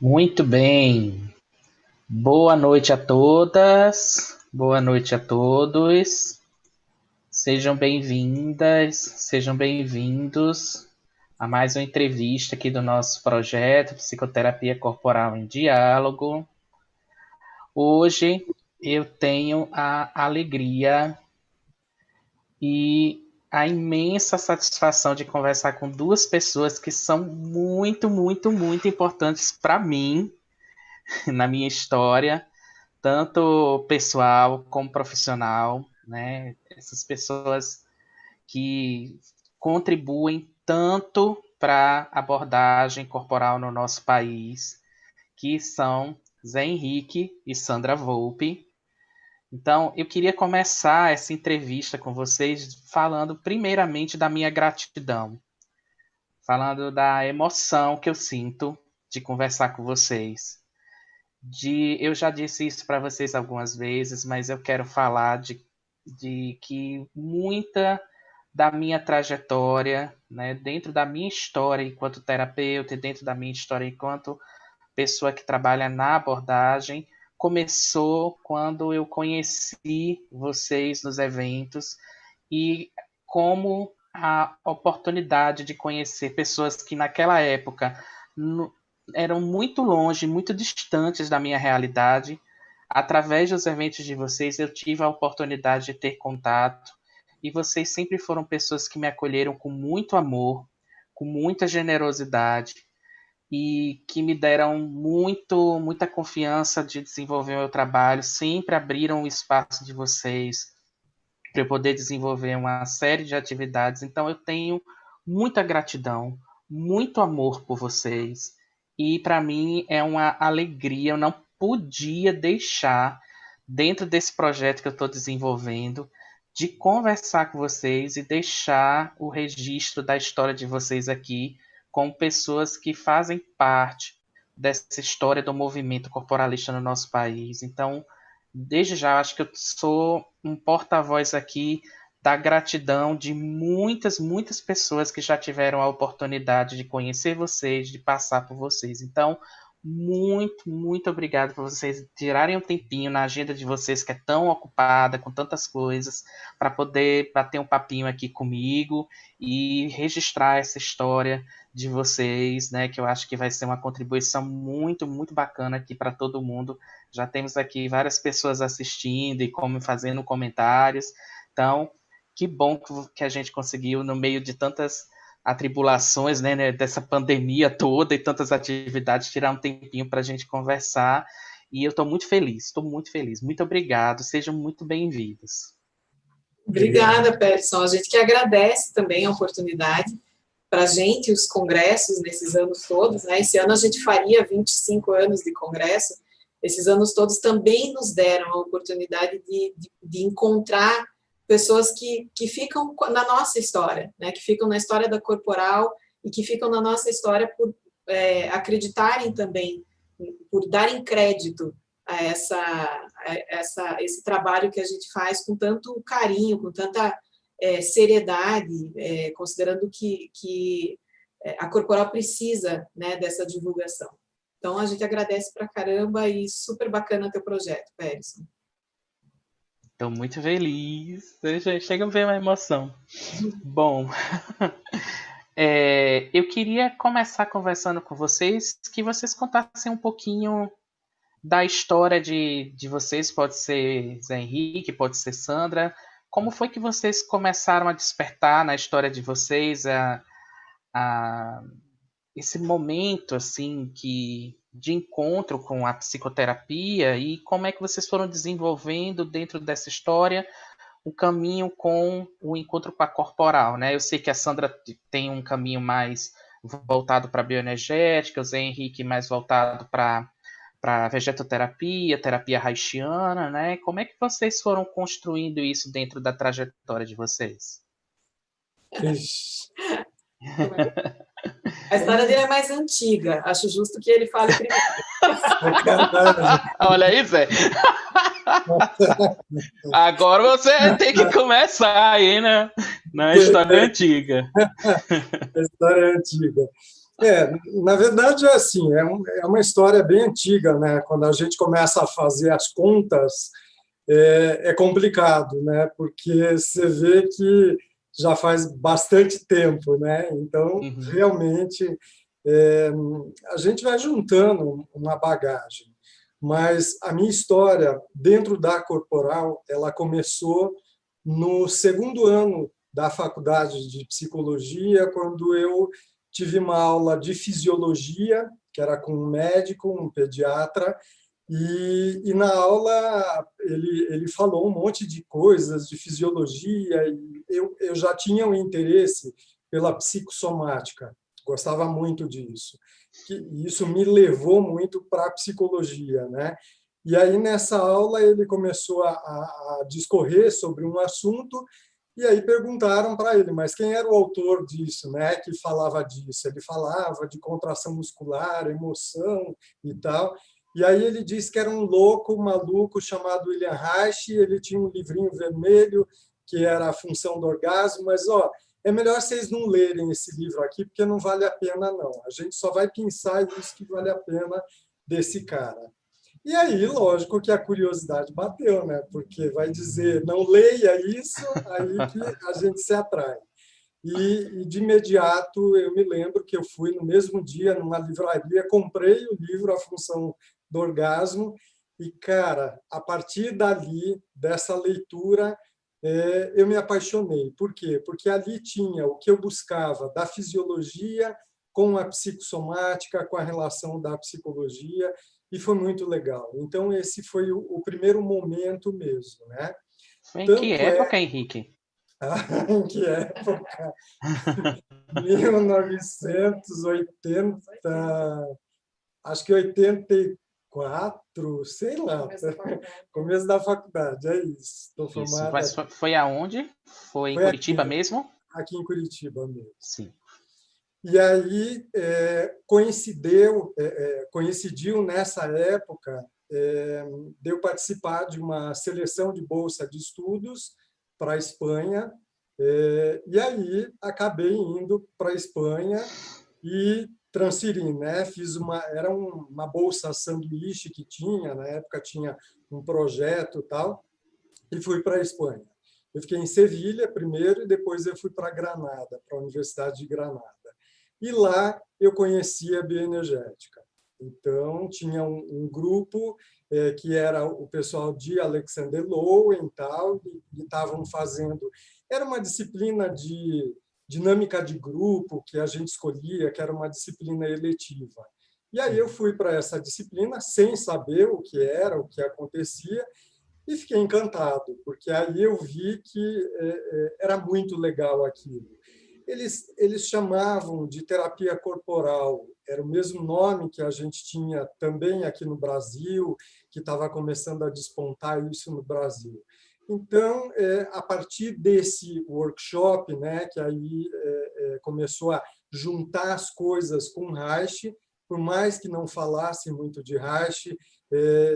Muito bem. Boa noite a todas, boa noite a todos. Sejam bem-vindas, sejam bem-vindos a mais uma entrevista aqui do nosso projeto Psicoterapia Corporal em Diálogo. Hoje eu tenho a alegria e a imensa satisfação de conversar com duas pessoas que são muito, muito, muito importantes para mim, na minha história, tanto pessoal como profissional, né? Essas pessoas que contribuem tanto para a abordagem corporal no nosso país, que são Zé Henrique e Sandra Volpe. Então, eu queria começar essa entrevista com vocês falando primeiramente da minha gratidão, falando da emoção que eu sinto de conversar com vocês. Eu já disse isso para vocês algumas vezes, mas eu quero falar de que muita da minha trajetória, né, dentro da minha história enquanto terapeuta e dentro da minha história enquanto pessoa que trabalha na abordagem, começou quando eu conheci vocês nos eventos e como a oportunidade de conhecer pessoas que naquela época eram muito longe, muito distantes da minha realidade. Através dos eventos de vocês, eu tive a oportunidade de ter contato e vocês sempre foram pessoas que me acolheram com muito amor, com muita generosidade e que me deram muita confiança de desenvolver o meu trabalho, sempre abriram o espaço de vocês para eu poder desenvolver uma série de atividades. Então eu tenho muita gratidão, muito amor por vocês. E para mim é uma alegria, eu não podia deixar, dentro desse projeto que eu estou desenvolvendo, de conversar com vocês e deixar o registro da história de vocês aqui com pessoas que fazem parte dessa história do movimento corporalista no nosso país. Então, desde já, acho que eu sou um porta-voz aqui da gratidão de muitas, muitas pessoas que já tiveram a oportunidade de conhecer vocês, de passar por vocês. Então, muito, muito obrigado por vocês tirarem um tempinho na agenda de vocês, que é tão ocupada com tantas coisas, para poder bater um papinho aqui comigo e registrar essa história de vocês, né? Que eu acho que vai ser uma contribuição muito, muito bacana aqui para todo mundo. Já temos aqui várias pessoas assistindo e como fazendo comentários. Então, que bom que a gente conseguiu, no meio de tantas atribulações, né, dessa pandemia toda e tantas atividades, tirar um tempinho para a gente conversar. E eu estou muito feliz, estou muito feliz. Muito obrigado, sejam muito bem-vindos. Obrigada, Persson. A gente que agradece também a oportunidade para a gente, os congressos nesses anos todos, né? Esse ano a gente faria 25 anos de congresso. Esses anos todos também nos deram a oportunidade de encontrar pessoas que ficam na nossa história, né? Que ficam na história da corporal e que ficam na nossa história por acreditarem também, por darem crédito a esse trabalho que a gente faz com tanto carinho, com tanta seriedade, considerando que a corporal precisa, né, dessa divulgação. Então, a gente agradece pra caramba e super bacana teu projeto, Pérez. Estou muito feliz. Chega a ver uma emoção. Bom, eu queria começar conversando com vocês, que vocês contassem um pouquinho da história de vocês, pode ser Zé Henrique, pode ser Sandra. Como foi que vocês começaram a despertar na história de vocês a esse momento assim de encontro com a psicoterapia e como é que vocês foram desenvolvendo dentro dessa história o caminho com o encontro com a corporal, né? Eu sei que a Sandra tem um caminho mais voltado para a bioenergética, o Zé Henrique mais voltado para vegetoterapia, terapia haitiana, né? Como é que vocês foram construindo isso dentro da trajetória de vocês? A história dele é mais antiga, acho justo que ele fale primeiro. Olha aí, Zé. Agora você tem que começar aí, né? Na história antiga. A história é antiga. Na verdade é assim, é uma história bem antiga, né? Quando a gente começa a fazer as contas, é complicado, né? Porque você vê que já faz bastante tempo, né? Então, Uhum. realmente, é, a gente vai juntando uma bagagem. Mas a minha história dentro da corporal, ela começou no segundo ano da faculdade de psicologia, quando eu tive uma aula de fisiologia, que era com um médico, um pediatra, e na aula ele falou um monte de coisas de fisiologia, e eu já tinha um interesse pela psicossomática, gostava muito disso. Isso me levou muito para a psicologia, né? E aí, nessa aula, ele começou a discorrer sobre um assunto, e aí perguntaram para ele, mas quem era o autor disso, né, que falava disso? Ele falava de contração muscular, emoção e tal. E aí ele disse que era um louco, um maluco chamado William Reich, ele tinha um livrinho vermelho que era a função do orgasmo, mas ó, é melhor vocês não lerem esse livro aqui, porque não vale a pena não. A gente só vai pensar isso que vale a pena desse cara. E aí, lógico que a curiosidade bateu, né? Porque vai dizer, não leia isso, aí que a gente se atrai. E de imediato eu me lembro que eu fui no mesmo dia numa livraria, comprei o livro A Função do Orgasmo e, cara, a partir dali, dessa leitura, eu me apaixonei. Por quê? Porque ali tinha o que eu buscava da fisiologia com a psicossomática, com a relação da psicologia, e foi muito legal. Então, esse foi o primeiro momento mesmo, né? Foi em que Tanto é época, Henrique? em que época 1980, acho que 84, sei lá, começo da faculdade, é isso. Estou Isso. formada, Mas foi aonde? Foi em foi Curitiba mesmo? aqui em Curitiba mesmo. Sim. E aí coincidiu nessa época de eu participar de uma seleção de bolsa de estudos para a Espanha, e aí acabei indo para a Espanha e transferi, né? Era uma bolsa sanduíche que tinha, na época tinha um projeto e tal, e fui para a Espanha. Eu fiquei em Sevilha primeiro e depois eu fui para Granada, para a Universidade de Granada. E lá eu conheci a bioenergética. Então, tinha um grupo que era o pessoal de Alexander Lowen e tal, e estavam fazendo... Era uma disciplina de dinâmica de grupo que a gente escolhia, que era uma disciplina eletiva. E aí eu fui para essa disciplina sem saber o que era, o que acontecia, e fiquei encantado, porque aí eu vi que era muito legal aquilo. Eles chamavam de terapia corporal, era o mesmo nome que a gente tinha também aqui no Brasil, que estava começando a despontar isso no Brasil. Então, a partir desse workshop, né, que aí começou a juntar as coisas com Reich, por mais que não falasse muito de Reich,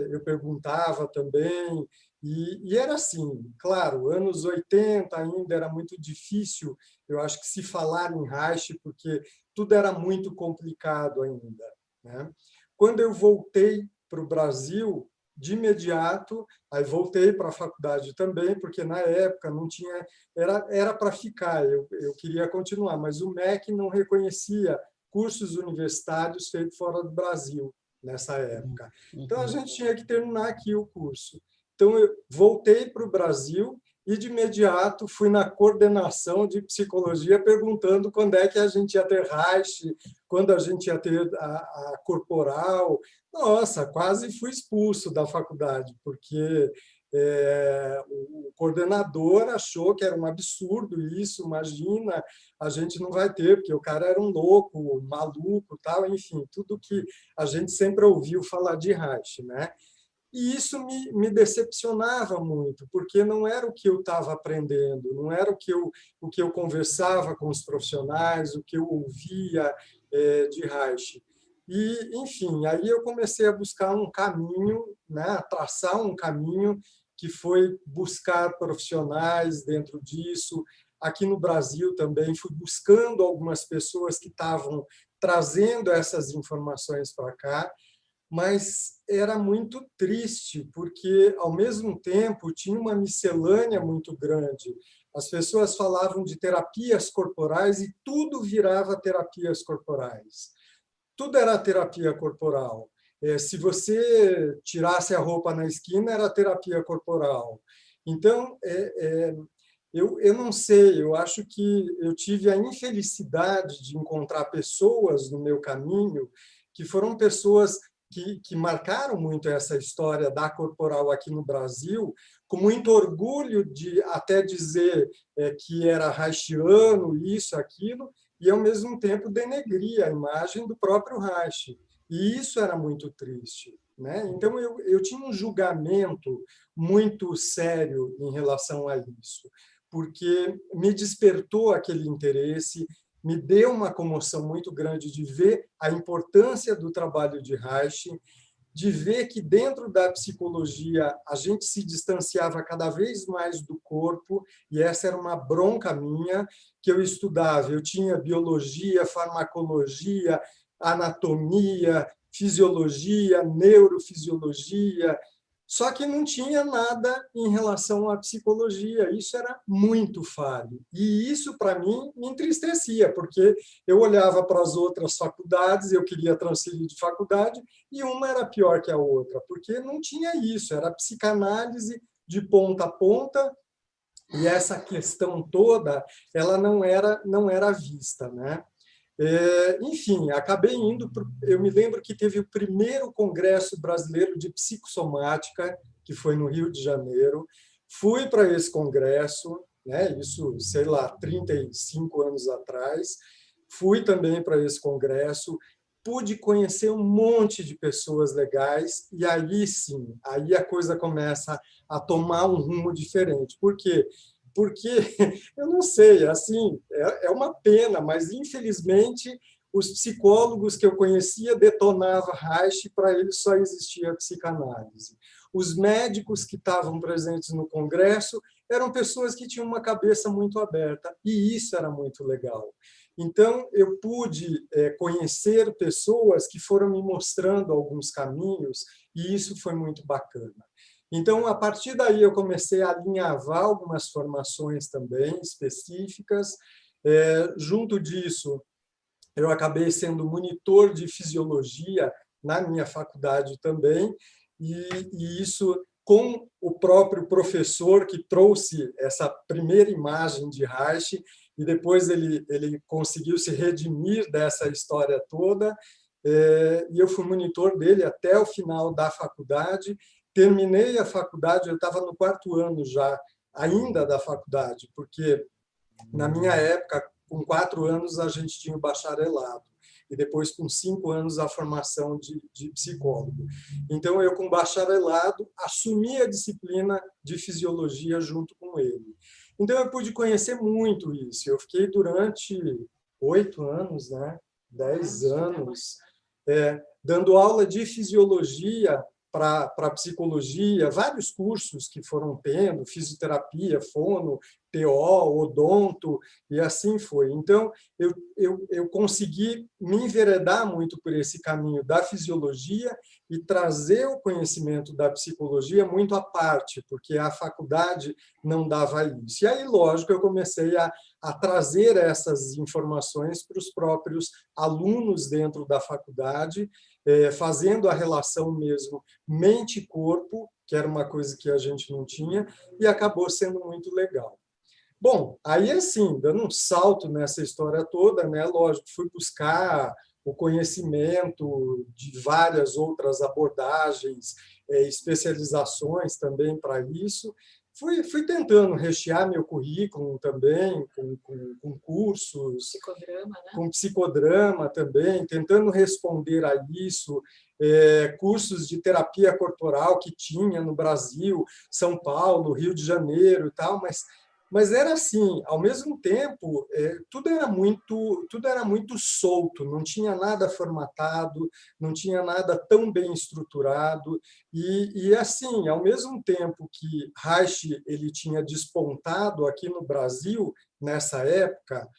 eu perguntava também, e era assim, claro, anos 80 ainda era muito difícil, eu acho que se falar em Reich, porque tudo era muito complicado ainda, né? Quando eu voltei para o Brasil, de imediato, aí voltei para a faculdade também, porque na época não tinha, era para ficar, eu queria continuar, mas o MEC não reconhecia cursos universitários feitos fora do Brasil nessa época. Então a gente tinha que terminar aqui o curso. Então eu voltei para o Brasil e de imediato fui na coordenação de psicologia perguntando quando é que a gente ia ter Reich, quando a gente ia ter a corporal. Nossa, quase fui expulso da faculdade, porque o coordenador achou que era um absurdo isso, imagina, a gente não vai ter, porque o cara era um louco, um maluco, tal, enfim, tudo que a gente sempre ouviu falar de Reich, né? E isso me decepcionava muito, porque não era o que eu estava aprendendo, não era o que eu conversava com os profissionais, o que eu ouvia de Reich. E, enfim, aí eu comecei a buscar um caminho, né, a traçar um caminho que foi buscar profissionais dentro disso. Aqui no Brasil também fui buscando algumas pessoas que estavam trazendo essas informações para cá, mas era muito triste, porque, ao mesmo tempo, tinha uma miscelânea muito grande. As pessoas falavam de terapias corporais e tudo virava terapias corporais. Tudo era terapia corporal. Se você tirasse a roupa na esquina, era terapia corporal. Então, eu não sei, eu acho que eu tive a infelicidade de encontrar pessoas no meu caminho que foram pessoas que marcaram muito essa história da corporal aqui no Brasil, com muito orgulho de até dizer que era haitiano, isso, aquilo, e, ao mesmo tempo, denegria a imagem do próprio Reich. E isso era muito triste, né? Então, eu tinha um julgamento muito sério em relação a isso, porque me despertou aquele interesse, me deu uma comoção muito grande de ver a importância do trabalho de Reich, de ver que dentro da psicologia a gente se distanciava cada vez mais do corpo, e essa era uma bronca minha, que eu estudava. Eu tinha biologia, farmacologia, anatomia, fisiologia, neurofisiologia, só que não tinha nada em relação à psicologia. Isso era muito falho. E isso, para mim, me entristecia, porque eu olhava para as outras faculdades, eu queria transferir de faculdade, e uma era pior que a outra, porque não tinha isso, era psicanálise de ponta a ponta, e essa questão toda ela não era vista, né? Enfim, acabei indo. Eu me lembro que teve o primeiro Congresso Brasileiro de Psicossomática, que foi no Rio de Janeiro. Fui para esse congresso, né? Isso, sei lá, 35 anos atrás. Fui também para esse congresso, pude conhecer um monte de pessoas legais, e aí sim, aí a coisa começa a tomar um rumo diferente. Por quê? Porque, eu não sei, assim, é uma pena, mas, infelizmente, os psicólogos que eu conhecia detonavam Reich, para eles só existia a psicanálise. Os médicos que estavam presentes no congresso eram pessoas que tinham uma cabeça muito aberta, e isso era muito legal. Então, eu pude conhecer pessoas que foram me mostrando alguns caminhos, e isso foi muito bacana. Então, a partir daí, eu comecei a alinhavar algumas formações também específicas. Junto disso, eu acabei sendo monitor de fisiologia na minha faculdade também, e isso com o próprio professor que trouxe essa primeira imagem de Reich, e depois ele conseguiu se redimir dessa história toda, e eu fui monitor dele até o final da faculdade. Terminei a faculdade, eu estava no 4º ano já, ainda da faculdade, porque, na minha época, com 4 anos, a gente tinha o bacharelado, e depois, com 5 anos, a formação de psicólogo. Então, eu, com bacharelado, assumi a disciplina de fisiologia junto com ele. Então, eu pude conhecer muito isso. Eu fiquei durante 8 anos, né? 10 anos, dando aula de fisiologia para psicologia, vários cursos que foram tendo, fisioterapia, fono, TO, odonto, e assim foi. Então, eu consegui me enveredar muito por esse caminho da fisiologia e trazer o conhecimento da psicologia muito à parte, porque a faculdade não dava isso. E aí, lógico, eu comecei a trazer essas informações para os próprios alunos dentro da faculdade, fazendo a relação mesmo mente-corpo, que era uma coisa que a gente não tinha, e acabou sendo muito legal. Bom, aí, assim, dando um salto nessa história toda, né, lógico, fui buscar o conhecimento de várias outras abordagens, especializações também para isso. Fui tentando rechear meu currículo também com cursos, Psicodrama, né? com psicodrama também, tentando responder a isso, cursos de terapia corporal que tinha no Brasil, São Paulo, Rio de Janeiro e tal, mas era assim, ao mesmo tempo, tudo era muito solto, não tinha nada formatado, não tinha nada tão bem estruturado, e assim, ao mesmo tempo que Reich ele tinha despontado aqui no Brasil, nessa época,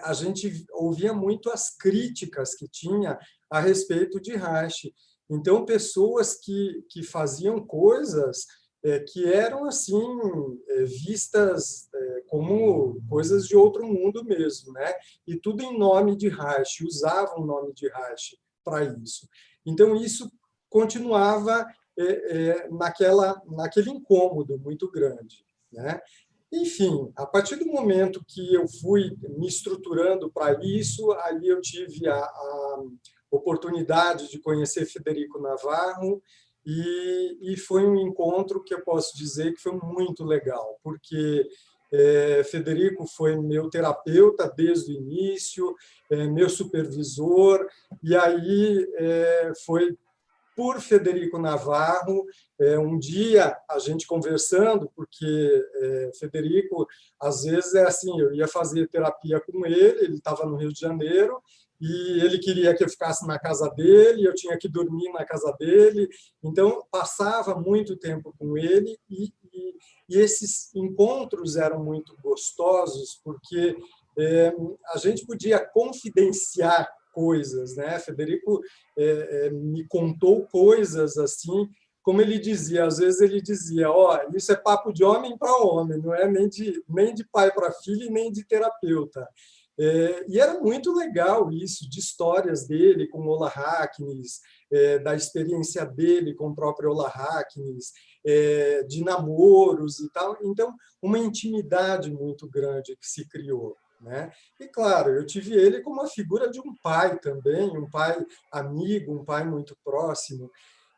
a gente ouvia muito as críticas que tinha a respeito de Reich. Então, pessoas que faziam coisas que eram assim vistas como coisas de outro mundo mesmo, né? E tudo em nome de Reich, usavam o nome de Reich para isso. Então, isso continuava naquele incômodo muito grande, né? Enfim, a partir do momento que eu fui me estruturando para isso, ali eu tive a oportunidade de conhecer Federico Navarro e foi um encontro que eu posso dizer que foi muito legal, porque Federico foi meu terapeuta desde o início, meu supervisor, e aí foi por Federico Navarro. Um dia, a gente conversando, porque Federico, às vezes, é assim, eu ia fazer terapia com ele estava no Rio de Janeiro, e ele queria que eu ficasse na casa dele, eu tinha que dormir na casa dele, então passava muito tempo com ele, e esses encontros eram muito gostosos, porque a gente podia confidenciar coisas, né? Federico me contou coisas assim, como ele dizia, às vezes ele dizia, isso é papo de homem para homem, não é nem de pai para filho, nem de terapeuta. E era muito legal isso, de histórias dele com Ola Hacknes, da experiência dele com o próprio Ola Hacknes, de namoros e tal. Então, uma intimidade muito grande que se criou, né? E, claro, eu tive ele como uma figura de um pai também, um pai amigo, um pai muito próximo.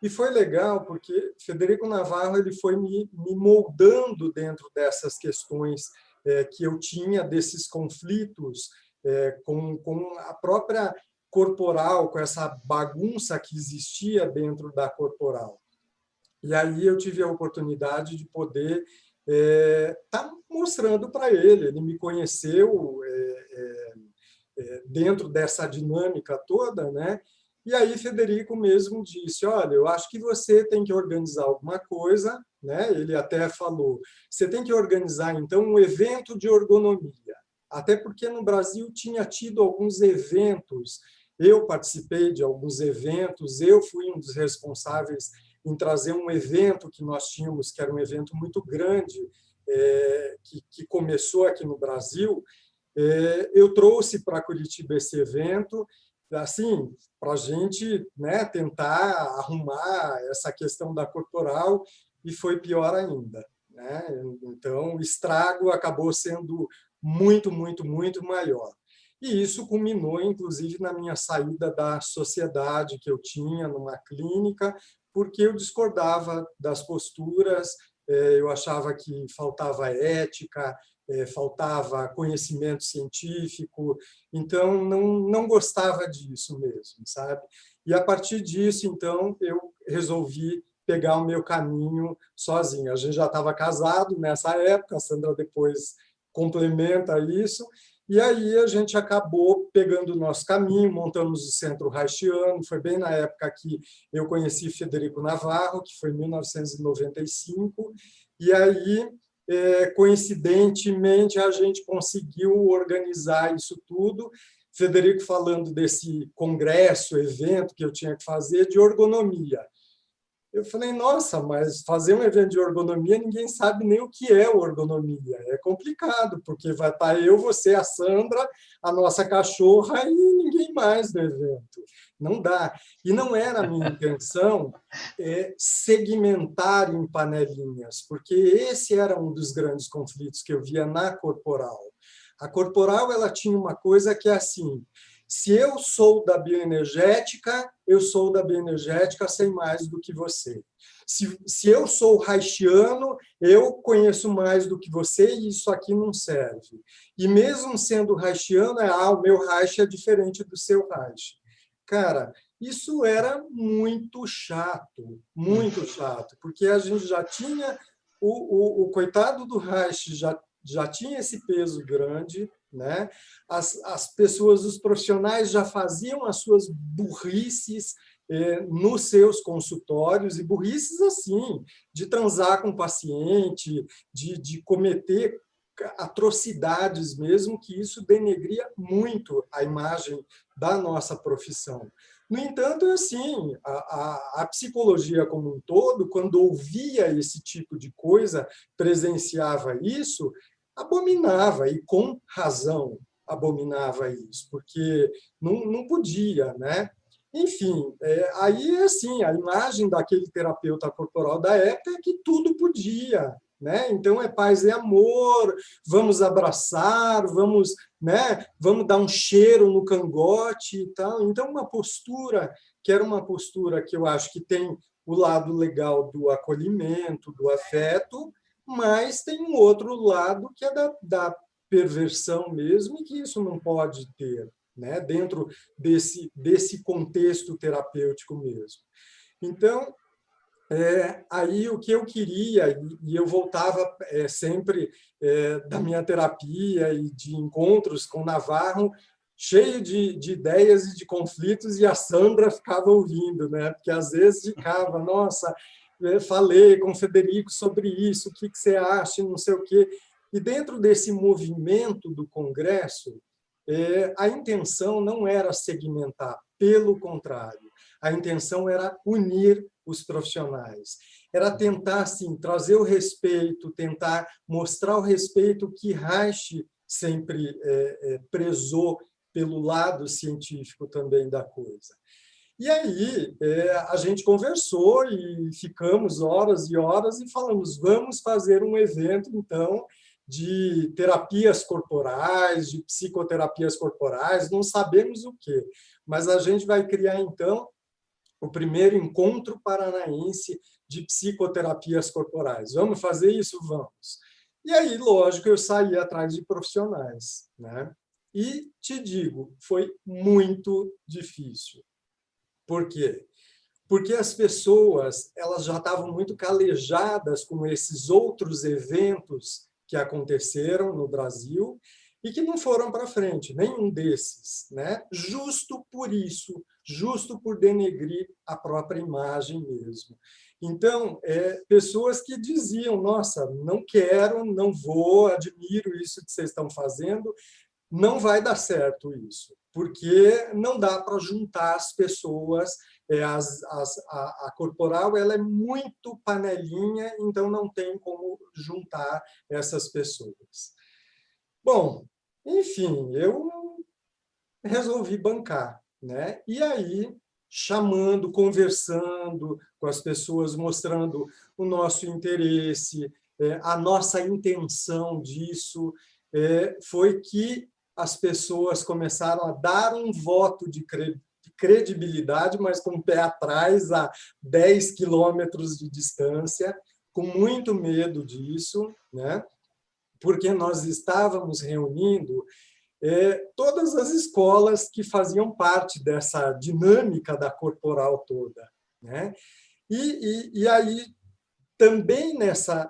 E foi legal porque Federico Navarro ele foi me moldando dentro dessas questões que eu tinha, desses conflitos com a própria corporal, com essa bagunça que existia dentro da corporal. E aí eu tive a oportunidade de poder estar mostrando para ele. Ele me conheceu dentro dessa dinâmica toda, né? E aí Federico mesmo disse, olha, eu acho que você tem que organizar alguma coisa, né? Ele até falou, você tem que organizar, então, um evento de ergonomia. Até porque no Brasil tinha tido alguns eventos, eu participei de alguns eventos, eu fui um dos responsáveis em trazer um evento que nós tínhamos, que era um evento muito grande, que começou aqui no Brasil. Eu trouxe para Curitiba esse evento, assim, para a gente, né, tentar arrumar essa questão da corporal, e foi pior ainda, né? Então, o estrago acabou sendo muito, muito, muito maior. E isso culminou, inclusive, na minha saída da sociedade que eu tinha numa clínica, porque eu discordava das posturas, eu achava que faltava ética, faltava conhecimento científico, então não gostava disso mesmo, sabe? E a partir disso, então, eu resolvi pegar o meu caminho sozinho. A gente já estava casado nessa época, a Sandra depois complementa isso, e aí a gente acabou pegando o nosso caminho, montamos o Centro Reichiano. Foi bem na época que eu conheci Federico Navarro, que foi em 1995, e aí, coincidentemente, a gente conseguiu organizar isso tudo. Federico falando desse congresso, evento que eu tinha que fazer de ergonomia. Eu falei, nossa, mas fazer um evento de ergonomia, ninguém sabe nem o que é ergonomia. É complicado, porque vai estar eu, você, a Sandra, a nossa cachorra e ninguém mais no evento. Não dá. E não era a minha intenção segmentar em panelinhas, porque esse era um dos grandes conflitos que eu via na corporal. A corporal ela tinha uma coisa que é assim, se eu sou da bioenergética, eu sou da bioenergética sem mais do que você. Se eu sou reichiano, eu conheço mais do que você e isso aqui não serve. E mesmo sendo reichiano, o meu reich é diferente do seu reich. Cara, isso era muito chato, porque a gente já tinha, o coitado do reich já tinha esse peso grande, né? As pessoas, os profissionais já faziam as suas burrices nos seus consultórios, e burrices assim, de transar com o paciente, de cometer atrocidades mesmo, que isso denegria muito a imagem da nossa profissão. No entanto, assim, a psicologia como um todo, quando ouvia esse tipo de coisa, presenciava isso, abominava, e com razão abominava isso, porque não podia, né? Enfim, aí, assim, a imagem daquele terapeuta corporal da época é que tudo podia, né? Então, é paz e amor, vamos abraçar, vamos, né? Vamos dar um cheiro no cangote e tal. Então, uma postura que era uma postura que eu acho que tem o lado legal do acolhimento, do afeto, mas tem um outro lado que é da perversão mesmo, e que isso não pode ter, né? Dentro desse contexto terapêutico mesmo. Então, aí o que eu queria, e eu voltava sempre da minha terapia e de encontros com Navarro, cheio de ideias e de conflitos, e a Sandra ficava ouvindo, né? Porque às vezes ficava, nossa, falei com o Federico sobre isso, o que você acha, não sei o quê. E dentro desse movimento do Congresso, a intenção não era segmentar, pelo contrário, a intenção era unir os profissionais, era tentar assim, trazer o respeito, tentar mostrar o respeito que Reich sempre prezou pelo lado científico também da coisa. E aí a gente conversou e ficamos horas e horas e falamos, vamos fazer um evento, então, de terapias corporais, de psicoterapias corporais, não sabemos o quê, mas a gente vai criar, então, o primeiro encontro paranaense de psicoterapias corporais. Vamos fazer isso? Vamos. E aí, lógico, eu saí atrás de profissionais, né? E te digo, foi muito difícil. Por quê? Porque as pessoas elas já estavam muito calejadas com esses outros eventos que aconteceram no Brasil e que não foram para frente, nenhum desses, né? Justo por isso, justo por denegrir a própria imagem mesmo. Então, pessoas que diziam, nossa, não quero, não vou, admiro isso que vocês estão fazendo, não vai dar certo isso, porque não dá para juntar as pessoas, a corporal ela é muito panelinha, então não tem como juntar essas pessoas. Bom, enfim, eu resolvi bancar, né? E aí, chamando, conversando com as pessoas, mostrando o nosso interesse, a nossa intenção disso, foi que as pessoas começaram a dar um voto de credibilidade, mas com o pé atrás, a 10 quilômetros de distância, com muito medo disso, né? Porque nós estávamos reunindo todas as escolas que faziam parte dessa dinâmica da corporal toda, né? E aí, também nessa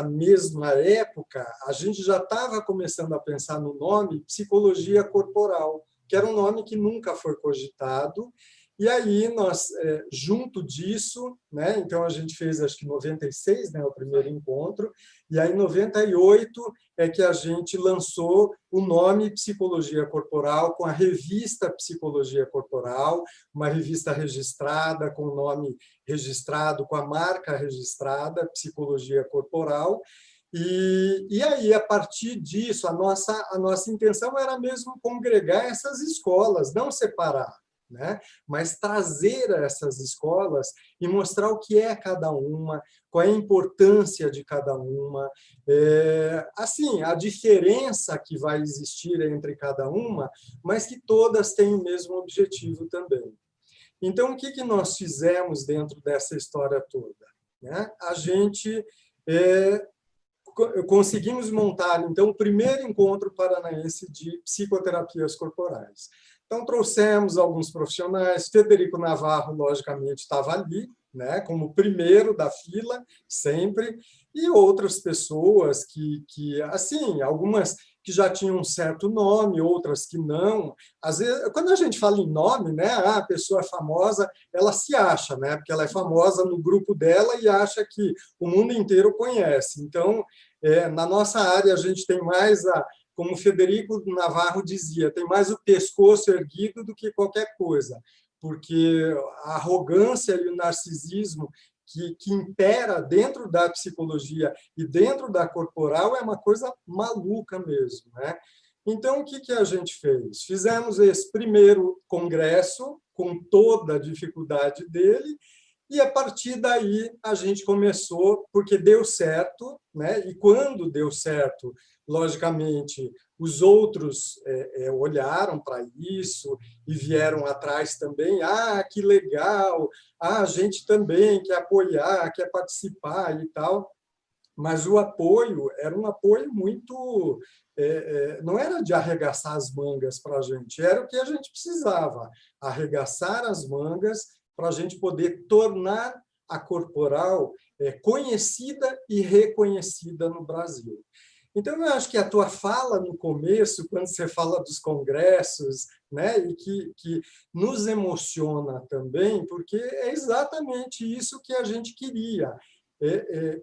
mesma época, a gente já estava começando a pensar no nome psicologia corporal, que era um nome que nunca foi cogitado. E aí, nós, junto disso, né, então a gente fez, acho que em 96, né, o primeiro encontro, e aí em 98 é que a gente lançou o nome Psicologia Corporal, com a revista Psicologia Corporal, uma revista registrada, com o nome registrado, com a marca registrada, Psicologia Corporal. E aí, a partir disso, a nossa intenção era mesmo congregar essas escolas, não separar, né? Mas trazer essas escolas e mostrar o que é cada uma, qual é a importância de cada uma, assim, a diferença que vai existir entre cada uma, mas que todas têm o mesmo objetivo também. Então, o que nós fizemos dentro dessa história toda, né? A gente conseguimos montar, então, o primeiro encontro paranaense de psicoterapias corporais. Então, trouxemos alguns profissionais, Federico Navarro, logicamente, estava ali, né, como primeiro da fila, sempre, e outras pessoas que, assim, algumas que já tinham um certo nome, outras que não. Às vezes, quando a gente fala em nome, né, a pessoa é famosa, ela se acha, né, porque ela é famosa no grupo dela e acha que o mundo inteiro conhece. Então, Na nossa área, a gente tem mais, como o Federico Navarro dizia, tem mais o pescoço erguido do que qualquer coisa, porque a arrogância e o narcisismo que impera dentro da psicologia e dentro da corporal é uma coisa maluca mesmo, né? Então, o que a gente fez? Fizemos esse primeiro congresso, com toda a dificuldade dele, e, a partir daí, a gente começou, porque deu certo, né? E quando deu certo, logicamente, os outros olharam para isso e vieram atrás também. Ah, que legal! Ah, a gente também quer apoiar, quer participar e tal. Mas o apoio era um apoio muito... não era de arregaçar as mangas para a gente, era o que a gente precisava, arregaçar as mangas para a gente poder tornar a corporal conhecida e reconhecida no Brasil. Então, eu acho que a tua fala no começo, quando você fala dos congressos, né, e que nos emociona também, porque é exatamente isso que a gente queria,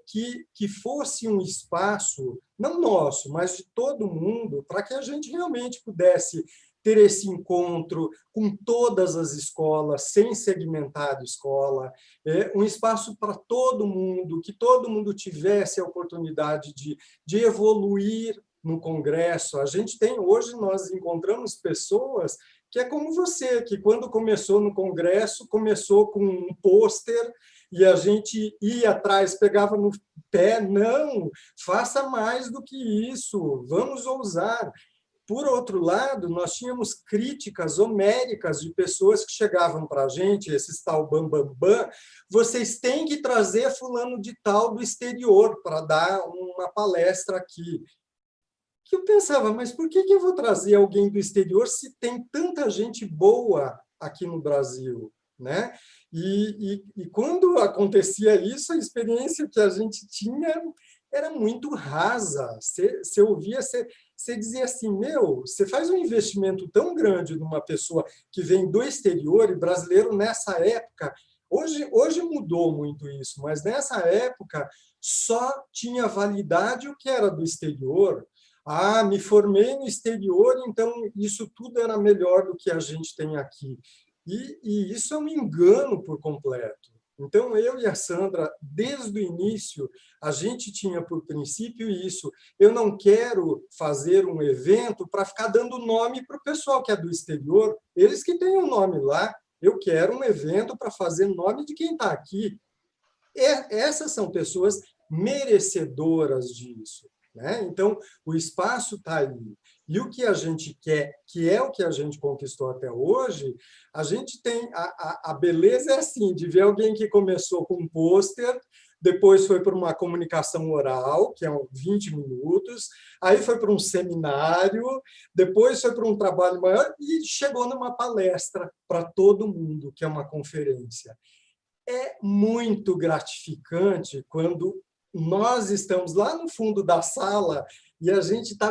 que fosse um espaço, não nosso, mas de todo mundo, para que a gente realmente pudesse ter esse encontro com todas as escolas, sem segmentar a escola, um espaço para todo mundo, que todo mundo tivesse a oportunidade de evoluir no congresso. A gente tem, hoje, nós encontramos pessoas que é como você, que quando começou no congresso, começou com um pôster e a gente ia atrás, pegava no pé, não, faça mais do que isso, vamos ousar. Por outro lado, nós tínhamos críticas homéricas de pessoas que chegavam para a gente, esses tal bambambam, vocês têm que trazer fulano de tal do exterior para dar uma palestra aqui. Que eu pensava, mas por que eu vou trazer alguém do exterior se tem tanta gente boa aqui no Brasil, né? E quando acontecia isso, a experiência que a gente tinha era muito rasa. Você ouvia, você dizia assim, meu, você faz um investimento tão grande numa pessoa que vem do exterior, e brasileiro nessa época, hoje mudou muito isso, mas nessa época só tinha validade o que era do exterior. Ah, me formei no exterior, então isso tudo era melhor do que a gente tem aqui. E isso é um engano por completo. Então, eu e a Sandra, desde o início, a gente tinha por princípio isso. Eu não quero fazer um evento para ficar dando nome para o pessoal que é do exterior, eles que têm o nome lá. Eu quero um evento para fazer nome de quem está aqui. Essas são pessoas merecedoras disso, né? Então, o espaço está aí. E o que a gente quer, que é o que a gente conquistou até hoje, a gente tem... A beleza é assim, de ver alguém que começou com um pôster, depois foi para uma comunicação oral, que é 20 minutos, aí foi para um seminário, depois foi para um trabalho maior e chegou numa palestra para todo mundo, que é uma conferência. É muito gratificante quando nós estamos lá no fundo da sala e a gente está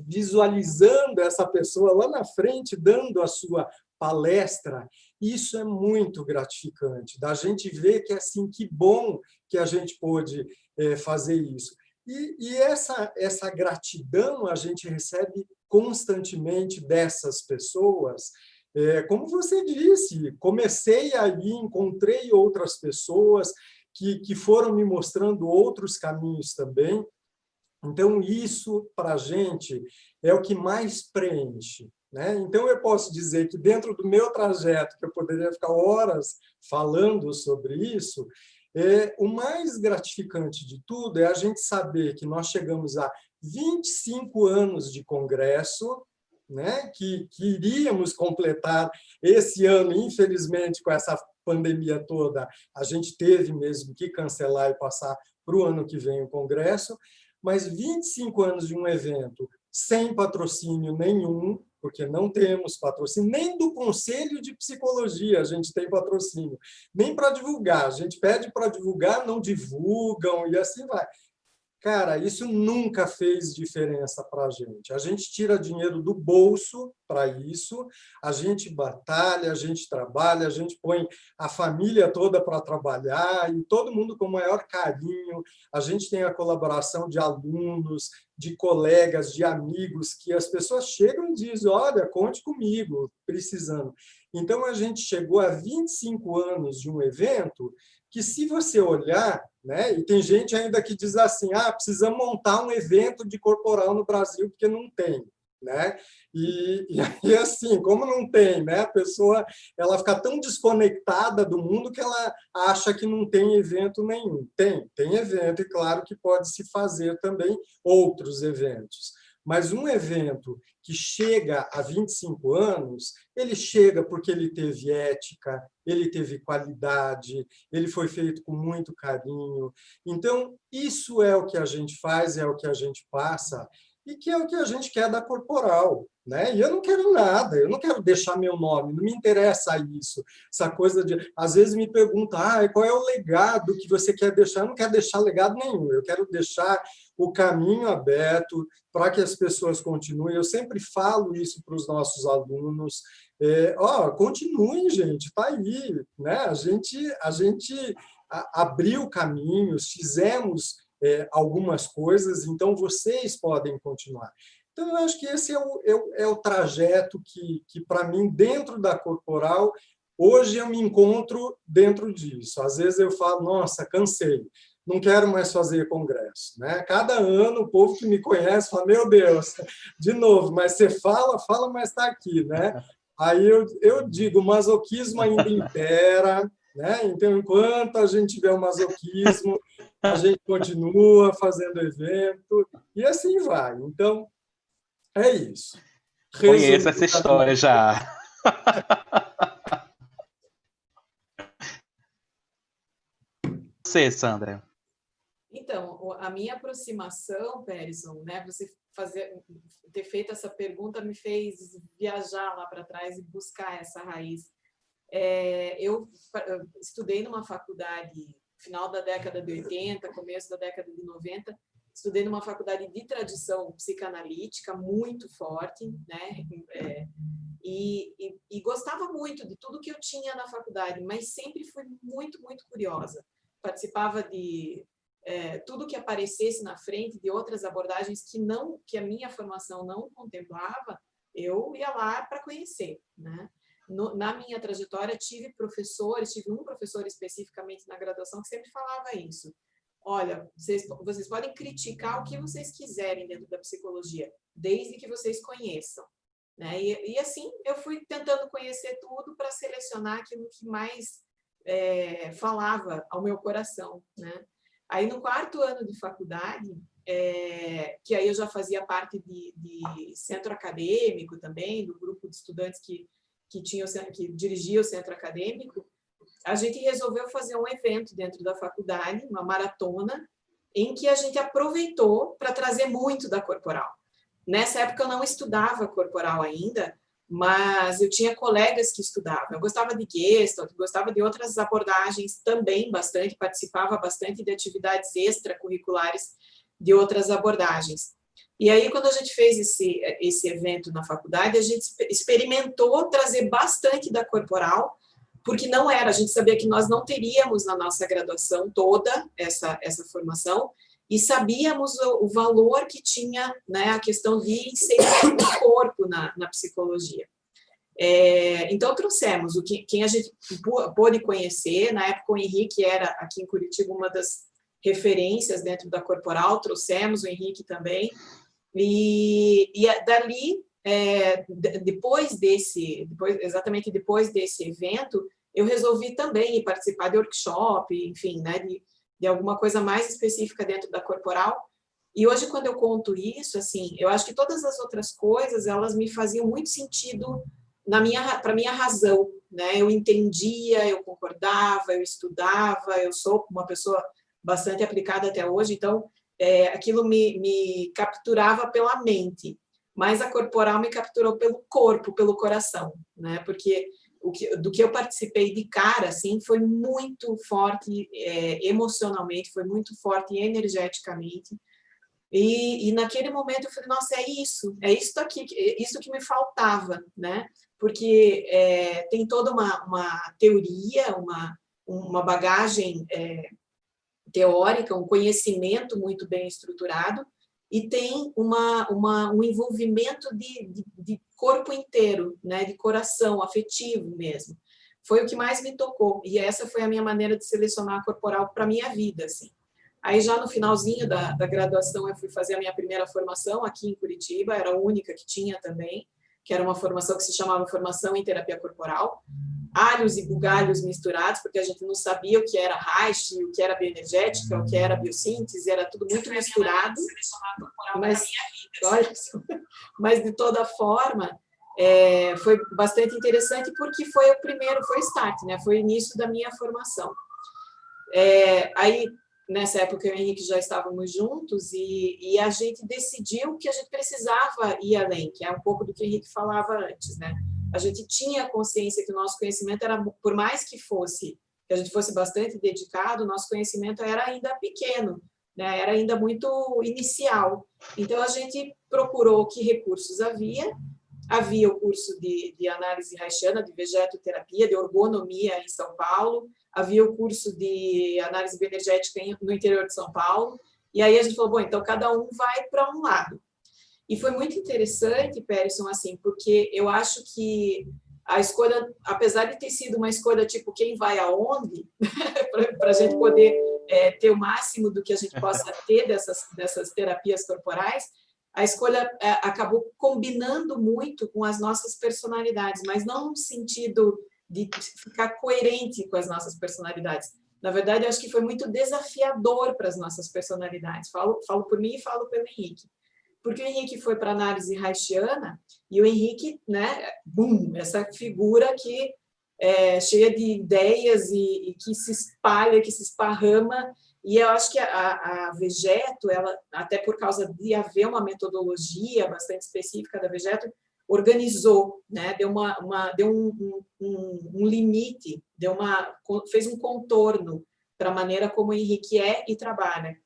visualizando essa pessoa lá na frente, dando a sua palestra. Isso é muito gratificante, da gente ver que, assim, que bom que a gente pôde fazer isso. E essa gratidão a gente recebe constantemente dessas pessoas. Como você disse, comecei ali, encontrei outras pessoas que foram me mostrando outros caminhos também. Então, isso, para a gente, é o que mais preenche, né? Então, eu posso dizer que, dentro do meu trajeto, que eu poderia ficar horas falando sobre isso, o mais gratificante de tudo é a gente saber que nós chegamos a 25 anos de congresso, né, que iríamos completar esse ano, infelizmente, com essa pandemia toda, a gente teve mesmo que cancelar e passar para o ano que vem o congresso, mas 25 anos de um evento sem patrocínio nenhum, porque não temos patrocínio, nem do Conselho de Psicologia a gente tem patrocínio, nem para divulgar. A gente pede para divulgar, não divulgam, e assim vai. Cara, isso nunca fez diferença para a gente. A gente tira dinheiro do bolso para isso, a gente batalha, a gente trabalha, a gente põe a família toda para trabalhar e todo mundo com o maior carinho. A gente tem a colaboração de alunos, de colegas, de amigos, que as pessoas chegam e dizem, olha, conte comigo, precisando. Então, a gente chegou a 25 anos de um evento que, se você olhar, né, e tem gente ainda que diz assim, precisamos montar um evento de corporal no Brasil, porque não tem. Né? E assim, como não tem, né? A pessoa ela fica tão desconectada do mundo que ela acha que não tem evento nenhum. Tem evento, e claro que pode se fazer também outros eventos. Mas um evento que chega a 25 anos, ele chega porque ele teve ética, ele teve qualidade, ele foi feito com muito carinho. Então, isso é o que a gente faz, é o que a gente passa, e que é o que a gente quer da corporal. Né? E eu não quero nada, eu não quero deixar meu nome, não me interessa isso. Essa coisa de... Às vezes me perguntam, qual é o legado que você quer deixar? Eu não quero deixar legado nenhum, eu quero deixar o caminho aberto para que as pessoas continuem. Eu sempre falo isso para os nossos alunos. Continuem, gente, está aí. Né? A gente abriu caminhos, fizemos algumas coisas, então vocês podem continuar. Então, eu acho que esse é o trajeto que, para mim, dentro da corporal, hoje eu me encontro dentro disso. Às vezes eu falo, nossa, cansei, não quero mais fazer congresso. Né? Cada ano o povo que me conhece fala, meu Deus, de novo, mas você fala, mas está aqui. Né? Aí eu digo, o masoquismo ainda impera, né? Então, enquanto a gente tiver o masoquismo, a gente continua fazendo evento, e assim vai. Então, é isso. Conheço essa história já. Você, Sandra. Então, a minha aproximação, Perisson, né, você ter feito essa pergunta me fez viajar lá para trás e buscar essa raiz. Eu estudei numa faculdade, final da década de 80, começo da década de 90, estudei numa faculdade de tradição psicanalítica muito forte, né? E gostava muito de tudo que eu tinha na faculdade, mas sempre fui muito, muito curiosa. Participava de tudo que aparecesse na frente, de outras abordagens que a minha formação não contemplava, eu ia lá para conhecer, né? Na minha trajetória, tive um professor especificamente na graduação que sempre falava isso. Olha, vocês podem criticar o que vocês quiserem dentro da psicologia, desde que vocês conheçam. Né? E assim, eu fui tentando conhecer tudo para selecionar aquilo que mais falava ao meu coração. Né? Aí, no 4º ano de faculdade, que aí eu já fazia parte de centro acadêmico também, do grupo de estudantes que dirigia o centro acadêmico, a gente resolveu fazer um evento dentro da faculdade, uma maratona, em que a gente aproveitou para trazer muito da corporal. Nessa época eu não estudava corporal ainda, mas eu tinha colegas que estudavam. Eu gostava de Gestalt, gostava de outras abordagens também bastante, participava bastante de atividades extracurriculares de outras abordagens. E aí, quando a gente fez esse evento na faculdade, a gente experimentou trazer bastante da corporal, porque não era, a gente sabia que nós não teríamos na nossa graduação toda essa formação, e sabíamos o valor que tinha, né, a questão de inserir o corpo na psicologia. Então, trouxemos quem a gente pôde conhecer, na época o Henrique era, aqui em Curitiba, uma das referências dentro da corporal, trouxemos o Henrique também, e dali, exatamente depois desse evento, eu resolvi também participar de workshop, enfim, né, de alguma coisa mais específica dentro da corporal. E hoje, quando eu conto isso, assim, eu acho que todas as outras coisas, elas me faziam muito sentido para minha razão, né? Eu entendia, eu concordava, eu estudava, eu sou uma pessoa bastante aplicada até hoje, então aquilo me capturava pela mente, mas a corporal me capturou pelo corpo, pelo coração, né? Porque do que eu participei de cara, assim, foi muito forte emocionalmente, foi muito forte energeticamente, E naquele momento eu falei, nossa, é isso aqui, isso que me faltava, né? Porque tem toda uma teoria, uma bagagem teórica, um conhecimento muito bem estruturado, e tem um envolvimento de corpo inteiro, né? De coração, afetivo mesmo. Foi o que mais me tocou, e essa foi a minha maneira de selecionar a corporal para a minha vida, assim. Aí, já no finalzinho da graduação, eu fui fazer a minha primeira formação aqui em Curitiba, era a única que tinha também, que era uma formação que se chamava Formação em Terapia Corporal, alhos e bugalhos misturados, porque a gente não sabia o que era Reich, o que era bioenergética, o que era biossíntese, era tudo muito misturado, mas de toda forma, foi bastante interessante, porque foi o start, né? Foi o início da minha formação. Aí, nessa época, eu e o Henrique já estávamos juntos e a gente decidiu que a gente precisava ir além, que é um pouco do que o Henrique falava antes, né? A gente tinha consciência que o nosso conhecimento era, por mais que a gente fosse bastante dedicado, o nosso conhecimento era ainda pequeno, né? Era ainda muito inicial. Então, a gente procurou que recursos havia o curso de análise reichiana, de vegetoterapia, de orgonomia em São Paulo, havia o curso de análise bioenergética no interior de São Paulo, e aí a gente falou, bom, então cada um vai para um lado. E foi muito interessante, Perisson, assim, porque eu acho que a escolha, apesar de ter sido uma escolha tipo quem vai aonde, para a gente poder ter o máximo do que a gente possa ter dessas terapias corporais, a escolha acabou combinando muito com as nossas personalidades, mas não no sentido de ficar coerente com as nossas personalidades. Na verdade, eu acho que foi muito desafiador para as nossas personalidades. Falo por mim e falo pelo Henrique. Porque o Henrique foi para a análise reichiana e o Henrique, né, essa figura que é cheia de ideias e que se espalha, que se esparrama. E eu acho que a Vegeto, ela, até por causa de haver uma metodologia bastante específica da Vegeto, organizou, né? Deu um limite, fez um contorno para a maneira como o Henrique e trabalha.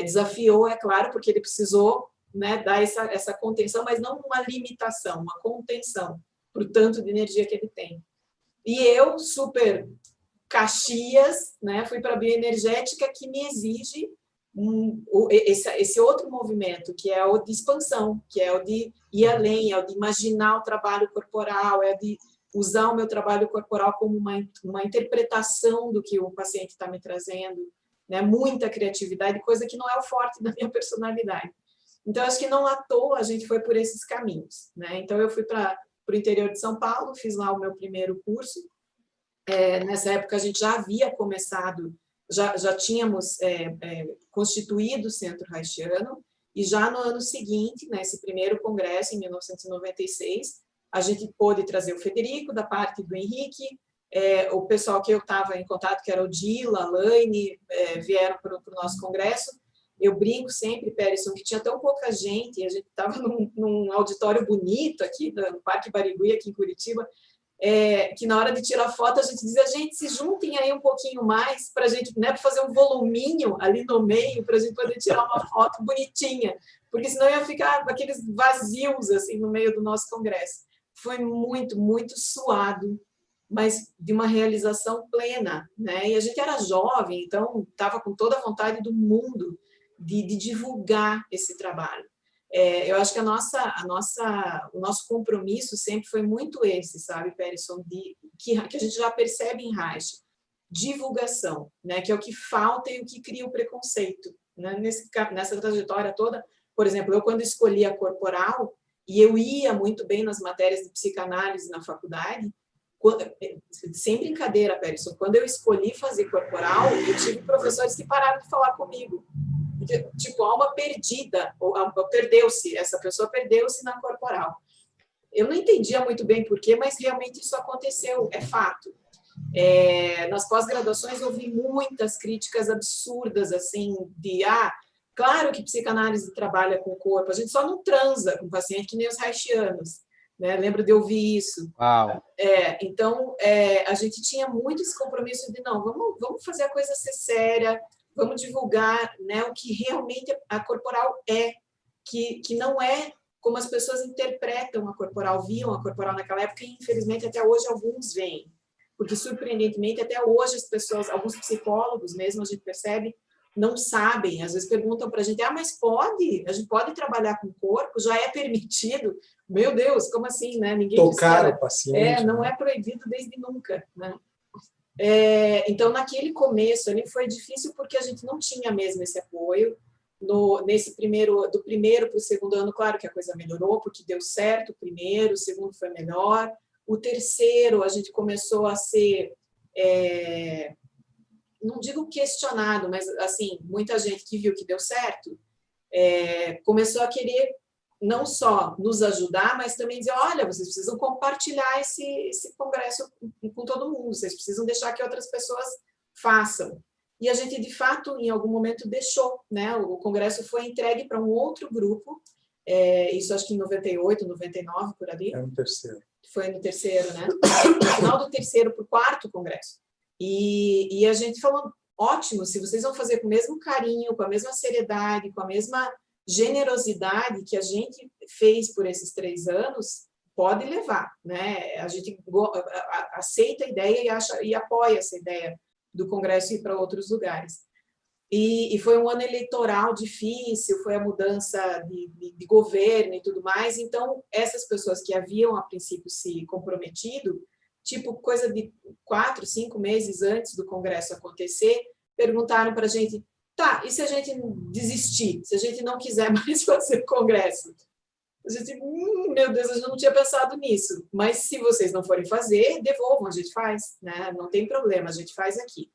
Desafiou, é claro, porque ele precisou, né, dar essa contenção, mas não uma limitação, uma contenção para o tanto de energia que ele tem. E eu, super Caxias, né, fui para a bioenergética, que me exige esse outro movimento, que é o de expansão, que é o de ir além, é o de imaginar o trabalho corporal, é de usar o meu trabalho corporal como uma interpretação do que o paciente está me trazendo, né? Muita criatividade, coisa que não é o forte da minha personalidade. Então, acho que não à toa a gente foi por esses caminhos, né? Então, eu fui para o interior de São Paulo, fiz lá o meu primeiro curso. Nessa época, a gente já havia começado, já tínhamos constituído o Centro Reichiano, e já no ano seguinte, nesse primeiro congresso, em 1996, a gente pôde trazer o Federico, da parte do Henrique, o pessoal que eu estava em contato, que era o Dila, a Laine, vieram para o nosso congresso. Eu brinco sempre, Perisson, que tinha tão pouca gente, e a gente estava num auditório bonito aqui, no Parque Barigui, aqui em Curitiba, que na hora de tirar foto a gente dizia, gente, se juntem aí um pouquinho mais para a gente, né, para fazer um voluminho ali no meio, para a gente poder tirar uma foto bonitinha, porque senão ia ficar aqueles vazios assim no meio do nosso congresso. Foi muito, muito suado, mas de uma realização plena, né? E a gente era jovem, então estava com toda a vontade do mundo de divulgar esse trabalho. Eu acho que o nosso compromisso sempre foi muito esse, sabe, Perisson, que a gente já percebe em Reich, divulgação, né, que é o que falta e o que cria o preconceito, né, nessa trajetória toda. Por exemplo, eu quando escolhi a corporal, e eu ia muito bem nas matérias de psicanálise na faculdade, sem brincadeira, Perisson, quando eu escolhi fazer corporal, eu tive professores que pararam de falar comigo. Tipo, alma perdida, essa pessoa perdeu-se na corporal. Eu não entendia muito bem por quê, mas realmente isso aconteceu, é fato. Nas pós-graduações eu vi muitas críticas absurdas, assim, claro que psicanálise trabalha com o corpo, a gente só não transa com o paciente que nem os reichianos, né? Lembro de ouvir isso. Uau. Então, a gente tinha muito esse compromisso de, não, vamos fazer a coisa ser séria, vamos divulgar, né, o que realmente a corporal é, que não é como as pessoas interpretam a corporal, viam a corporal naquela época, e infelizmente até hoje alguns veem. Porque, surpreendentemente, até hoje as pessoas, alguns psicólogos mesmo, a gente percebe, não sabem, às vezes perguntam para a gente, mas pode? A gente pode trabalhar com o corpo? Já é permitido? Meu Deus, como assim, né? Ninguém tocar o paciente. Não é proibido desde nunca, né? Então, naquele começo ali foi difícil porque a gente não tinha mesmo esse apoio. Do primeiro para o segundo ano, claro que a coisa melhorou, porque deu certo o primeiro, o segundo foi melhor. O terceiro, a gente começou a ser, não digo questionado, mas, assim, muita gente que viu que deu certo, começou a querer não só nos ajudar, mas também dizer, olha, vocês precisam compartilhar esse congresso com todo mundo, vocês precisam deixar que outras pessoas façam. E a gente, de fato, em algum momento deixou, né? O congresso foi entregue para um outro grupo, isso acho que em 98, 99, por ali. No terceiro. Foi no terceiro, né? No final do terceiro para o quarto congresso. E a gente falou, ótimo, se vocês vão fazer com o mesmo carinho, com a mesma seriedade, com a mesma generosidade que a gente fez por esses 3 anos, pode levar, né? A gente aceita a ideia e apoia essa ideia do congresso ir para outros lugares. E foi um ano eleitoral difícil, foi a mudança de governo e tudo mais, então essas pessoas que haviam a princípio se comprometido, tipo coisa de 4, 5 meses antes do congresso acontecer, perguntaram para a gente, tá, e se a gente desistir, se a gente não quiser mais fazer o congresso? A gente, meu Deus, a gente não tinha pensado nisso, mas se vocês não forem fazer, devolvam, a gente faz, né? Não tem problema, a gente faz aqui.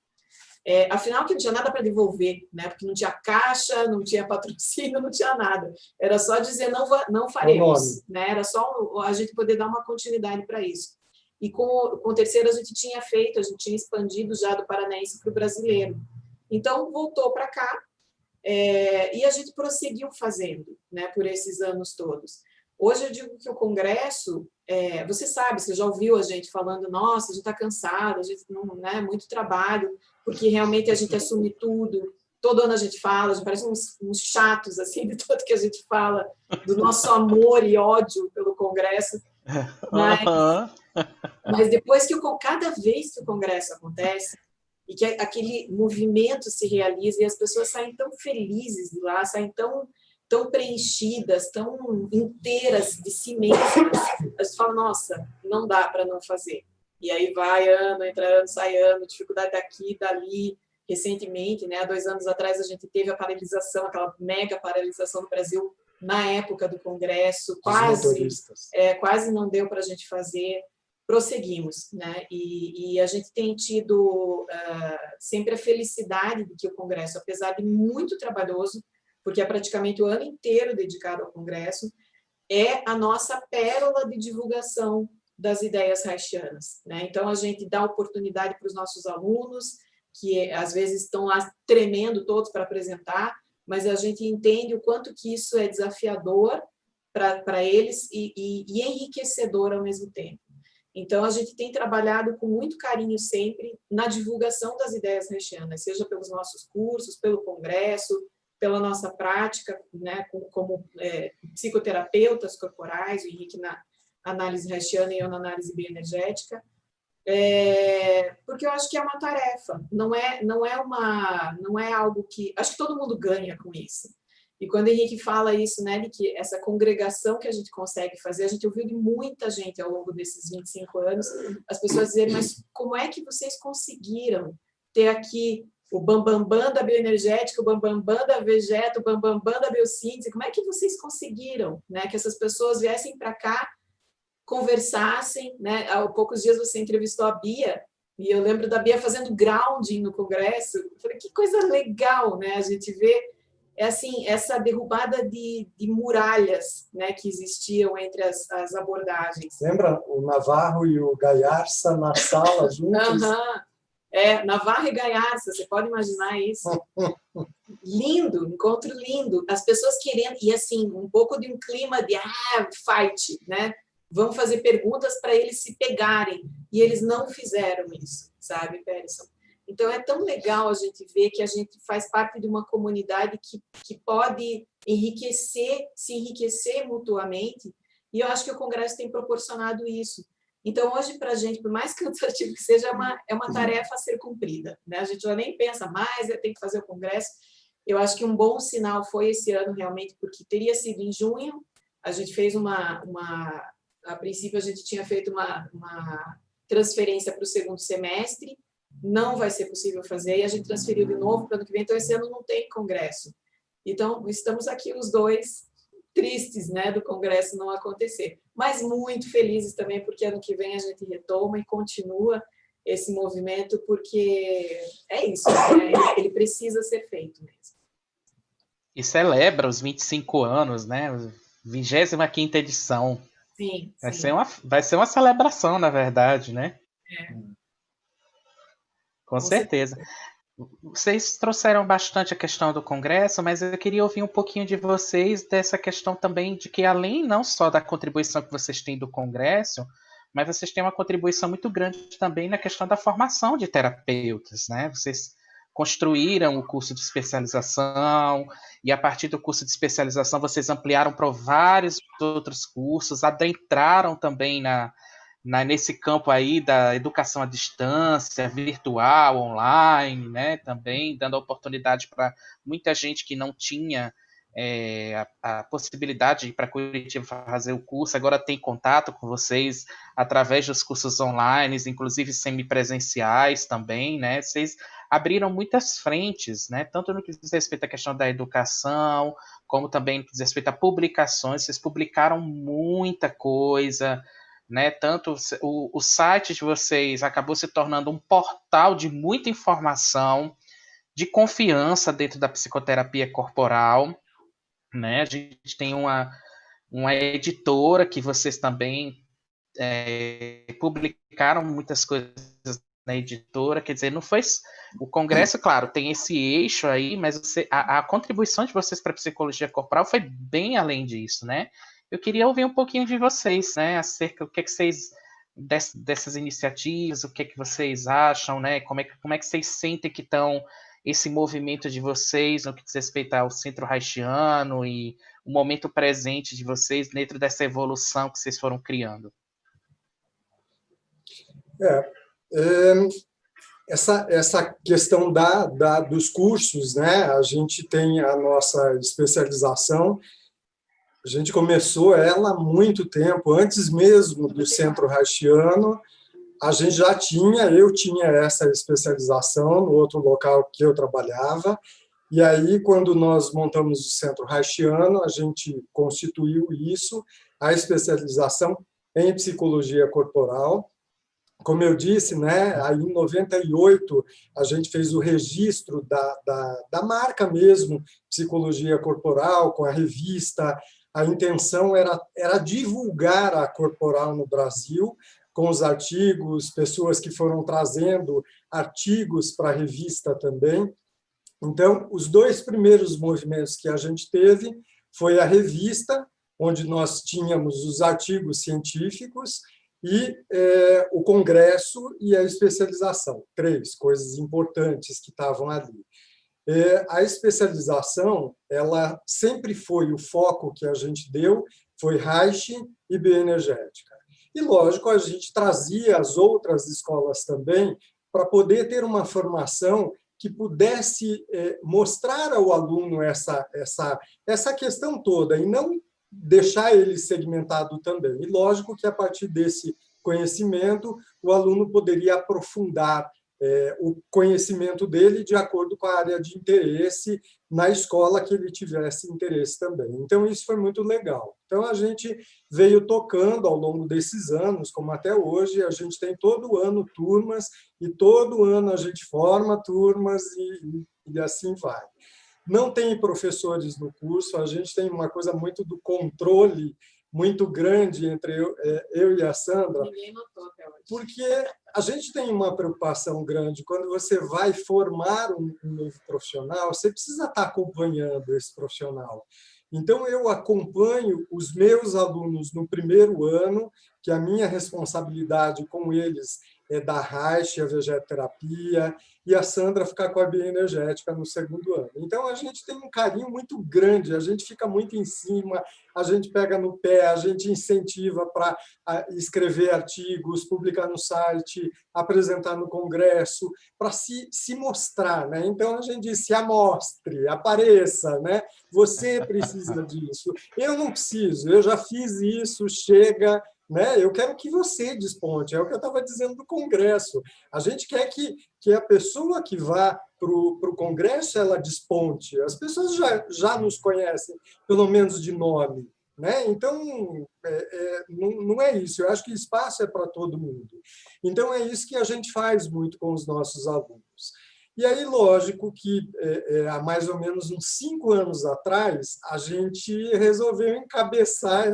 Afinal, que não tinha nada para devolver, né? Porque não tinha caixa, não tinha patrocínio, não tinha nada. Era só dizer não faremos, né? Era só a gente poder dar uma continuidade para isso. E com o terceiro a gente tinha expandido já do paranaense para o brasileiro. Então, voltou para cá e a gente prosseguiu fazendo, né? Por esses anos todos. Hoje eu digo que o congresso, você sabe, você já ouviu a gente falando, nossa, a gente está cansado, a gente não, né, muito trabalho, porque realmente a gente assume tudo, todo ano a gente fala, parece uns chatos, assim, de tudo que a gente fala, do nosso amor e ódio pelo congresso, mas depois que cada vez que o congresso acontece, e que aquele movimento se realiza, e as pessoas saem tão felizes de lá, saem tão preenchidas, tão inteiras de si mesmas, a gente fala, nossa, não dá para não fazer. E aí vai ano, entra ano, sai ano, dificuldade daqui, dali. Recentemente, né, há 2 anos atrás, a gente teve a paralisação, aquela mega paralisação no Brasil, na época do Congresso, quase não deu para a gente fazer. Prosseguimos, né? E a gente tem tido sempre a felicidade de que o Congresso, apesar de muito trabalhoso, porque é praticamente o ano inteiro dedicado ao Congresso, é a nossa pérola de divulgação das ideias haitianas, né? Então, a gente dá oportunidade para os nossos alunos, que às vezes estão lá tremendo todos para apresentar, mas a gente entende o quanto que isso é desafiador para eles e enriquecedor ao mesmo tempo. Então, a gente tem trabalhado com muito carinho sempre na divulgação das ideias haitianas, seja pelos nossos cursos, pelo congresso, pela nossa prática, né, como psicoterapeutas corporais, o Henrique na análise haitiana e eu na análise bioenergética, porque eu acho que é uma tarefa, não é algo que... Acho que todo mundo ganha com isso. E quando o Henrique fala isso, né, de que essa congregação que a gente consegue fazer, a gente ouviu de muita gente ao longo desses 25 anos, as pessoas dizerem, mas como é que vocês conseguiram ter aqui o bambambam da bioenergética, o bambambam da vegeta, o bambambam da biossíntese, como é que vocês conseguiram, né, que essas pessoas viessem para cá, conversassem, né? Há poucos dias você entrevistou a Bia, e eu lembro da Bia fazendo grounding no congresso, eu falei, que coisa legal, né, a gente vê, assim, essa derrubada de muralhas, né, que existiam entre as abordagens. Lembra o Navarro e o Gaiarsa na sala juntos? Navarro e Gaiarsa, você pode imaginar isso? Lindo, encontro lindo. As pessoas querendo, e assim, um pouco de um clima de fight, né? Vamos fazer perguntas para eles se pegarem. E eles não fizeram isso, sabe, Peterson? Então, é tão legal a gente ver que a gente faz parte de uma comunidade que pode se enriquecer mutuamente, e eu acho que o Congresso tem proporcionado isso. Então, hoje, para a gente, por mais cansativo que seja, é uma tarefa a ser cumprida, né? A gente já nem pensa mais, tem que fazer o Congresso. Eu acho que um bom sinal foi esse ano, realmente, porque teria sido em junho, a gente fez a princípio, a gente tinha feito uma transferência para o segundo semestre, não vai ser possível fazer, e a gente transferiu de novo para o ano que vem, então esse ano não tem congresso. Então, estamos aqui os dois tristes, né, do congresso não acontecer, mas muito felizes também, porque ano que vem a gente retoma e continua esse movimento, porque é isso, né? Ele precisa ser feito mesmo. E celebra os 25 anos, né? 25ª edição. Sim, Vai ser uma celebração, na verdade, né? É. Com certeza. Vocês trouxeram bastante a questão do Congresso, mas eu queria ouvir um pouquinho de vocês dessa questão também de que, além não só da contribuição que vocês têm do Congresso, mas vocês têm uma contribuição muito grande também na questão da formação de terapeutas, né? Vocês construíram o curso de especialização e, a partir do curso de especialização, vocês ampliaram para vários outros cursos, adentraram também nesse campo aí da educação à distância, virtual, online, né? Também dando oportunidade para muita gente que não tinha a possibilidade de ir para Curitiba fazer o curso, agora tem contato com vocês através dos cursos online, inclusive semipresenciais também, né? Vocês abriram muitas frentes, né? Tanto no que diz respeito à questão da educação, como também no que diz respeito a publicações, vocês publicaram muita coisa, né? Tanto o site de vocês acabou se tornando um portal de muita informação, de confiança dentro da psicoterapia corporal, né? A gente tem uma editora que vocês também publicaram muitas coisas na editora, quer dizer, não foi o Congresso, claro, tem esse eixo aí, mas a contribuição de vocês para a psicologia corporal foi bem além disso, né? Eu queria ouvir um pouquinho de vocês, né, acerca do que vocês dessas iniciativas, o que vocês acham, né? Como é que vocês sentem que estão esse movimento de vocês no que diz respeito ao Centro Haitiano e o momento presente de vocês dentro dessa evolução que vocês foram criando? Essa questão dos cursos, né? A gente tem a nossa especialização, a gente começou ela há muito tempo, antes mesmo do Centro Haitiano, a gente eu tinha essa especialização no outro local que eu trabalhava, e aí, quando nós montamos o Centro Haitiano, a gente constituiu isso, a especialização em psicologia corporal. Como eu disse, né, aí em 98, a gente fez o registro da marca mesmo, Psicologia Corporal, com a revista. A intenção era divulgar a corporal no Brasil, com os artigos, pessoas que foram trazendo artigos para a revista também. Então, os dois primeiros movimentos que a gente teve foi a revista, onde nós tínhamos os artigos científicos, e o congresso e a especialização, 3 coisas importantes que estavam ali. A especialização, ela sempre foi o foco que a gente deu, foi Reich e bioenergética. E, lógico, a gente trazia as outras escolas também para poder ter uma formação que pudesse mostrar ao aluno essa questão toda e não deixar ele segmentado também. E, lógico, que a partir desse conhecimento, o aluno poderia aprofundar o conhecimento dele de acordo com a área de interesse na escola que ele tivesse interesse também. Então, isso foi muito legal. Então, a gente veio tocando ao longo desses anos, como até hoje, a gente tem todo ano turmas, e todo ano a gente forma turmas e assim vai. Não tem professores no curso, a gente tem uma coisa muito do controle muito grande entre eu e a Sandra. Ninguém notou até hoje. Porque a gente tem uma preocupação grande. Quando você vai formar um novo profissional, você precisa estar acompanhando esse profissional. Então, eu acompanho os meus alunos no primeiro ano, que a minha responsabilidade com eles da Reich, a vegeterapia, e a Sandra ficar com a bioenergética no segundo ano. Então, a gente tem um carinho muito grande, a gente fica muito em cima, a gente pega no pé, a gente incentiva para escrever artigos, publicar no site, apresentar no congresso, para se mostrar, né? Então, a gente diz, se amostre, apareça, né? Você precisa disso. Eu não preciso, eu já fiz isso, chega, né? Eu quero que você desponte, é o que eu estava dizendo do congresso. A gente quer que a pessoa que vá para o congresso ela desponte. As pessoas já nos conhecem, pelo menos de nome, né? Então, não é isso. Eu acho que espaço é para todo mundo. Então, é isso que a gente faz muito com os nossos alunos. E aí, lógico que há mais ou menos uns 5 anos atrás, a gente resolveu encabeçar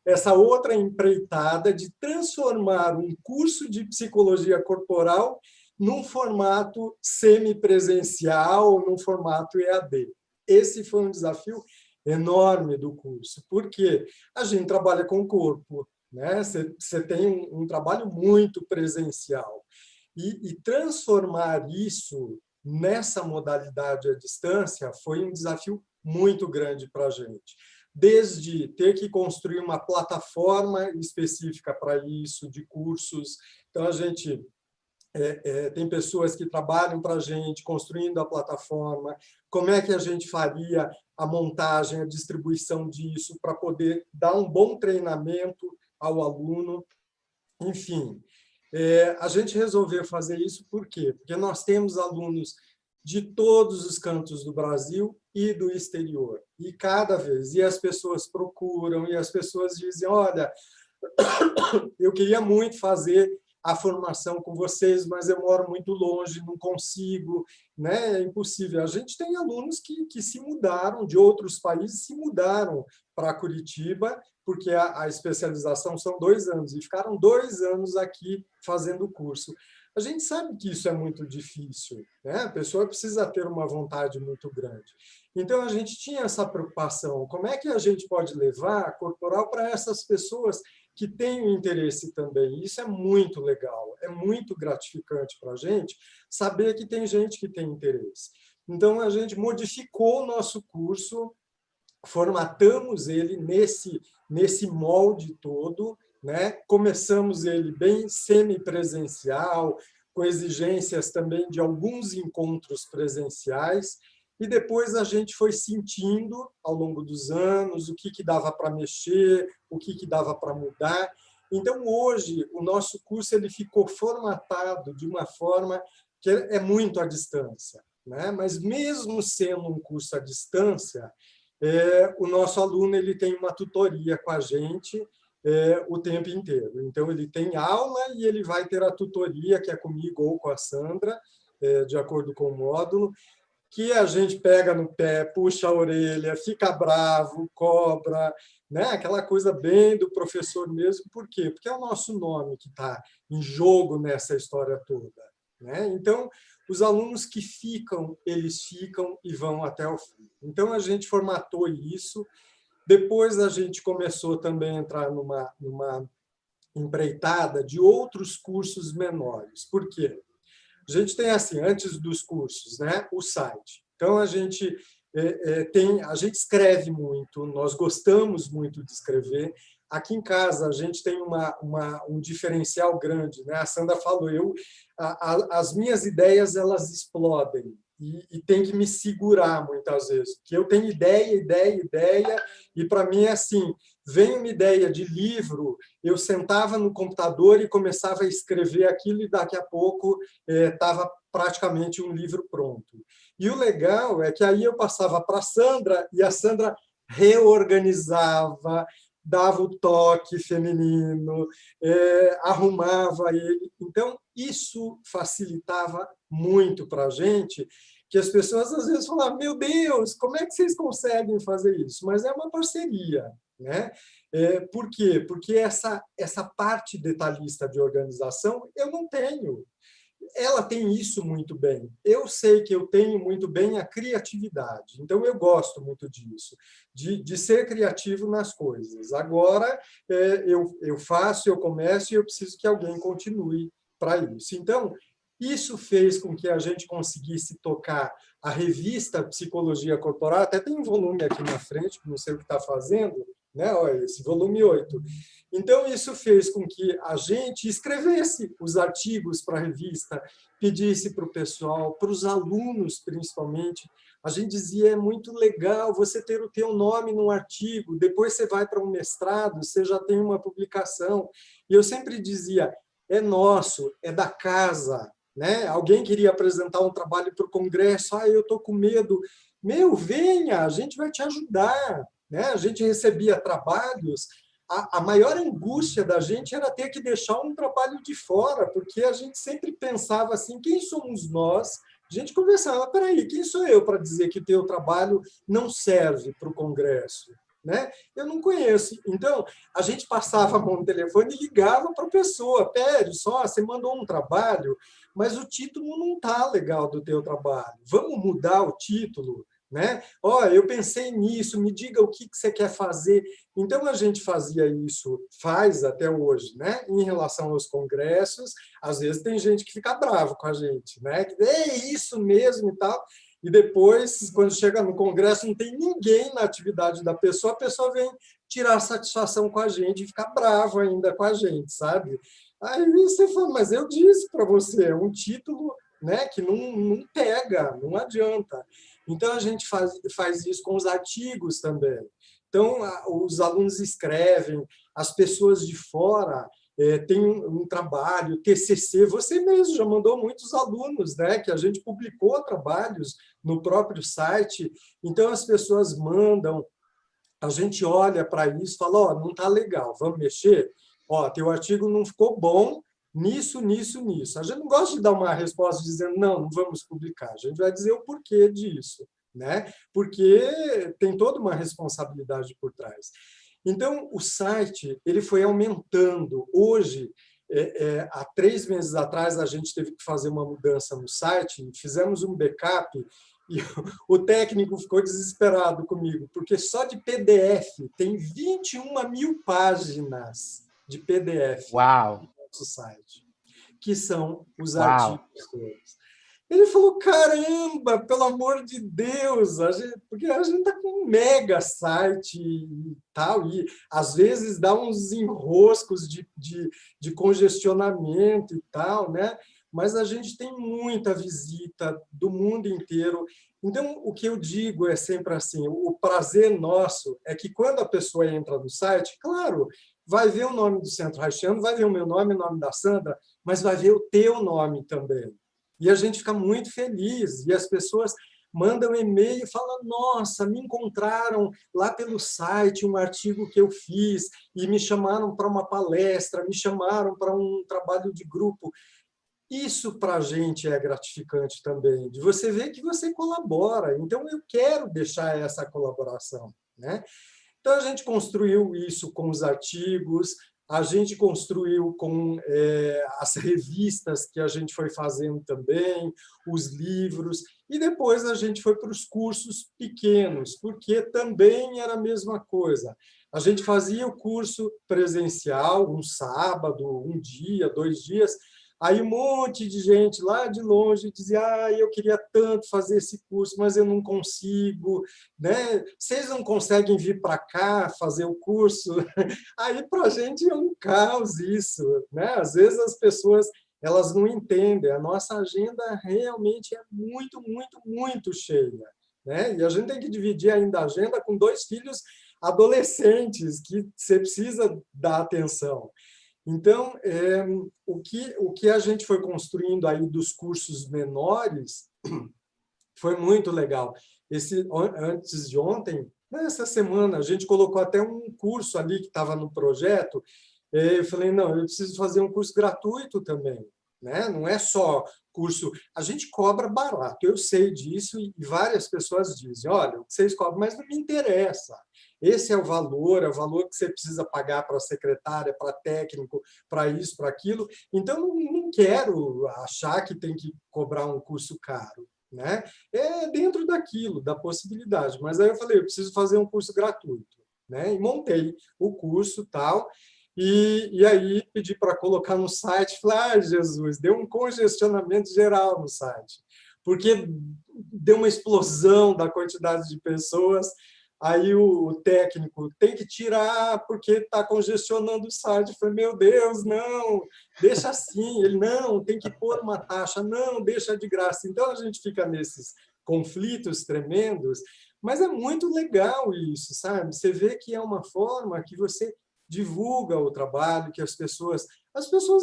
essa outra empreitada de transformar um curso de psicologia corporal num formato semipresencial, num formato EAD. Esse foi um desafio enorme do curso, porque a gente trabalha com o corpo, né? Você tem um trabalho muito presencial. E transformar isso nessa modalidade à distância foi um desafio muito grande para a gente. Desde ter que construir uma plataforma específica para isso, de cursos. Então, a gente tem pessoas que trabalham para a gente, construindo a plataforma, como é que a gente faria a montagem, a distribuição disso, para poder dar um bom treinamento ao aluno. Enfim, a gente resolveu fazer isso por quê? Porque nós temos alunos de todos os cantos do Brasil e do exterior. E cada vez, e as pessoas procuram, e as pessoas dizem, olha, eu queria muito fazer a formação com vocês, mas eu moro muito longe, não consigo, né? É impossível. A gente tem alunos que se mudaram de outros países, se mudaram para Curitiba, porque a especialização são 2 anos, e ficaram 2 anos aqui fazendo o curso. A gente sabe que isso é muito difícil, né? A pessoa precisa ter uma vontade muito grande. Então, a gente tinha essa preocupação, como é que a gente pode levar a corporal para essas pessoas que têm o interesse também? Isso é muito legal, é muito gratificante para a gente saber que tem gente que tem interesse. Então, a gente modificou o nosso curso, formatamos ele nesse molde todo, né? Começamos ele bem semipresencial, com exigências também de alguns encontros presenciais, e depois a gente foi sentindo, ao longo dos anos, o que dava para mexer, o que dava para mudar. Então, hoje, o nosso curso ele ficou formatado de uma forma que é muito à distância, né? Mas, mesmo sendo um curso à distância, o nosso aluno ele tem uma tutoria com a gente o tempo inteiro. Então, ele tem aula e ele vai ter a tutoria, que é comigo ou com a Sandra, de acordo com o módulo, que a gente pega no pé, puxa a orelha, fica bravo, cobra, né? Aquela coisa bem do professor mesmo. Por quê? Porque é o nosso nome que está em jogo nessa história toda, né? Então, os alunos que ficam, eles ficam e vão até o fim. Então, a gente formatou isso. Depois, a gente começou também a entrar numa empreitada de outros cursos menores. Por quê? A gente tem, assim, antes dos cursos, né, o site. Então, a gente escreve muito, nós gostamos muito de escrever. Aqui em casa, a gente tem um diferencial grande, né? A Sandra falou, as minhas ideias, elas explodem. E tem que me segurar muitas vezes, porque eu tenho ideia, e para mim é assim, vem uma ideia de livro, eu sentava no computador e começava a escrever aquilo, e daqui a pouco estava praticamente um livro pronto. E o legal é que aí eu passava para a Sandra, e a Sandra reorganizava, dava o toque feminino, arrumava ele. Então, isso facilitava muito para a gente, que as pessoas às vezes falavam, meu Deus, como é que vocês conseguem fazer isso? Mas é uma parceria, né? Por quê? Porque essa parte detalhista de organização eu não tenho. Ela tem isso muito bem. Eu sei que eu tenho muito bem a criatividade. Então, eu gosto muito disso, de ser criativo nas coisas. Agora, eu faço, eu começo e eu preciso que alguém continue para isso. Então, isso fez com que a gente conseguisse tocar a revista Psicologia Corporal, até tem um volume aqui na frente, não sei o que está fazendo, né? Olha, esse volume 8. Então, isso fez com que a gente escrevesse os artigos para a revista, pedisse para o pessoal, para os alunos, principalmente. A gente dizia, é muito legal você ter o teu nome num artigo, depois você vai para um mestrado, você já tem uma publicação. E eu sempre dizia, é nosso, é da casa, né? Alguém queria apresentar um trabalho para o congresso, eu estou com medo. Meu, venha, a gente vai te ajudar. Né? A gente recebia trabalhos, a maior angústia da gente era ter que deixar um trabalho de fora, porque a gente sempre pensava assim, quem somos nós? A gente conversava, peraí, quem sou eu para dizer que o teu trabalho não serve para o congresso? Né? Eu não conheço. Então, a gente passava a mão no telefone e ligava para a pessoa, pede, só, você mandou um trabalho, mas o título não está legal do teu trabalho. Vamos mudar o título? Né? Eu pensei nisso, me diga o que você quer fazer. Então, a gente fazia isso, faz até hoje, né? Em relação aos congressos, às vezes tem gente que fica bravo com a gente, né? Que é isso mesmo e tal. E depois, quando chega no congresso, não tem ninguém na atividade da pessoa, a pessoa vem tirar satisfação com a gente e ficar bravo ainda com a gente, sabe? Aí você fala, mas eu disse para você, é um título, né, que não pega, não adianta. Então, a gente faz isso com os artigos também. Então, os alunos escrevem, as pessoas de fora têm um trabalho, TCC. Você mesmo já mandou muitos alunos, né, que a gente publicou trabalhos no próprio site. Então, as pessoas mandam, a gente olha para isso e fala, não está legal, vamos mexer? Teu artigo não ficou bom, nisso, nisso, nisso. A gente não gosta de dar uma resposta dizendo, não vamos publicar. A gente vai dizer o porquê disso, né? Porque tem toda uma responsabilidade por trás. Então, o site ele foi aumentando. Hoje, há 3 meses atrás, a gente teve que fazer uma mudança no site, fizemos um backup, e o técnico ficou desesperado comigo, porque só de PDF tem 21.000 páginas de PDF Uau. no nosso site, que são os Uau. artigos todos. Ele falou, caramba, pelo amor de Deus, porque a gente está com um mega site e tal, e às vezes dá uns enroscos de congestionamento e tal, né? Mas a gente tem muita visita do mundo inteiro. Então, o que eu digo é sempre assim, o prazer nosso é que quando a pessoa entra no site, claro, vai ver o nome do Centro Haitiano, vai ver o meu nome, o nome da Sandra, mas vai ver o teu nome também. E a gente fica muito feliz, e as pessoas mandam e-mail e falam, nossa, me encontraram lá pelo site um artigo que eu fiz, e me chamaram para uma palestra, me chamaram para um trabalho de grupo. Isso para a gente é gratificante também, de você ver que você colabora. Então, eu quero deixar essa colaboração, né? Então, a gente construiu isso com os artigos, a gente construiu com as revistas que a gente foi fazendo também, os livros, e depois a gente foi para os cursos pequenos, porque também era a mesma coisa. A gente fazia o curso presencial, um sábado, um dia, 2 dias, aí um monte de gente lá de longe dizia, eu queria tanto fazer esse curso, mas eu não consigo, né? Vocês não conseguem vir para cá fazer o curso? Aí para a gente é um caos isso, né? Às vezes as pessoas elas não entendem, a nossa agenda realmente é muito, muito, muito cheia, né? E a gente tem que dividir ainda a agenda com 2 filhos adolescentes que você precisa dar atenção. Então, o que a gente foi construindo aí dos cursos menores foi muito legal. Antes de ontem, nessa semana, a gente colocou até um curso ali que estava no projeto. Eu falei, não, eu preciso fazer um curso gratuito também, né? Não é só curso... A gente cobra barato, eu sei disso, e várias pessoas dizem, olha, o que vocês cobram, mas não me interessa. Esse é o valor que você precisa pagar para a secretária, para técnico, para isso, para aquilo. Então, não quero achar que tem que cobrar um curso caro, né? É dentro daquilo, da possibilidade. Mas aí eu falei, eu preciso fazer um curso gratuito, né? E montei o curso tal. e aí pedi para colocar no site, falei, Jesus, deu um congestionamento geral no site, porque deu uma explosão da quantidade de pessoas. Aí o técnico tem que tirar porque está congestionando o site. Eu falei, meu Deus, não, deixa assim. Ele, não, tem que pôr uma taxa. Não, deixa de graça. Então, a gente fica nesses conflitos tremendos, mas é muito legal isso, sabe? Você vê que é uma forma que você divulga o trabalho, que as pessoas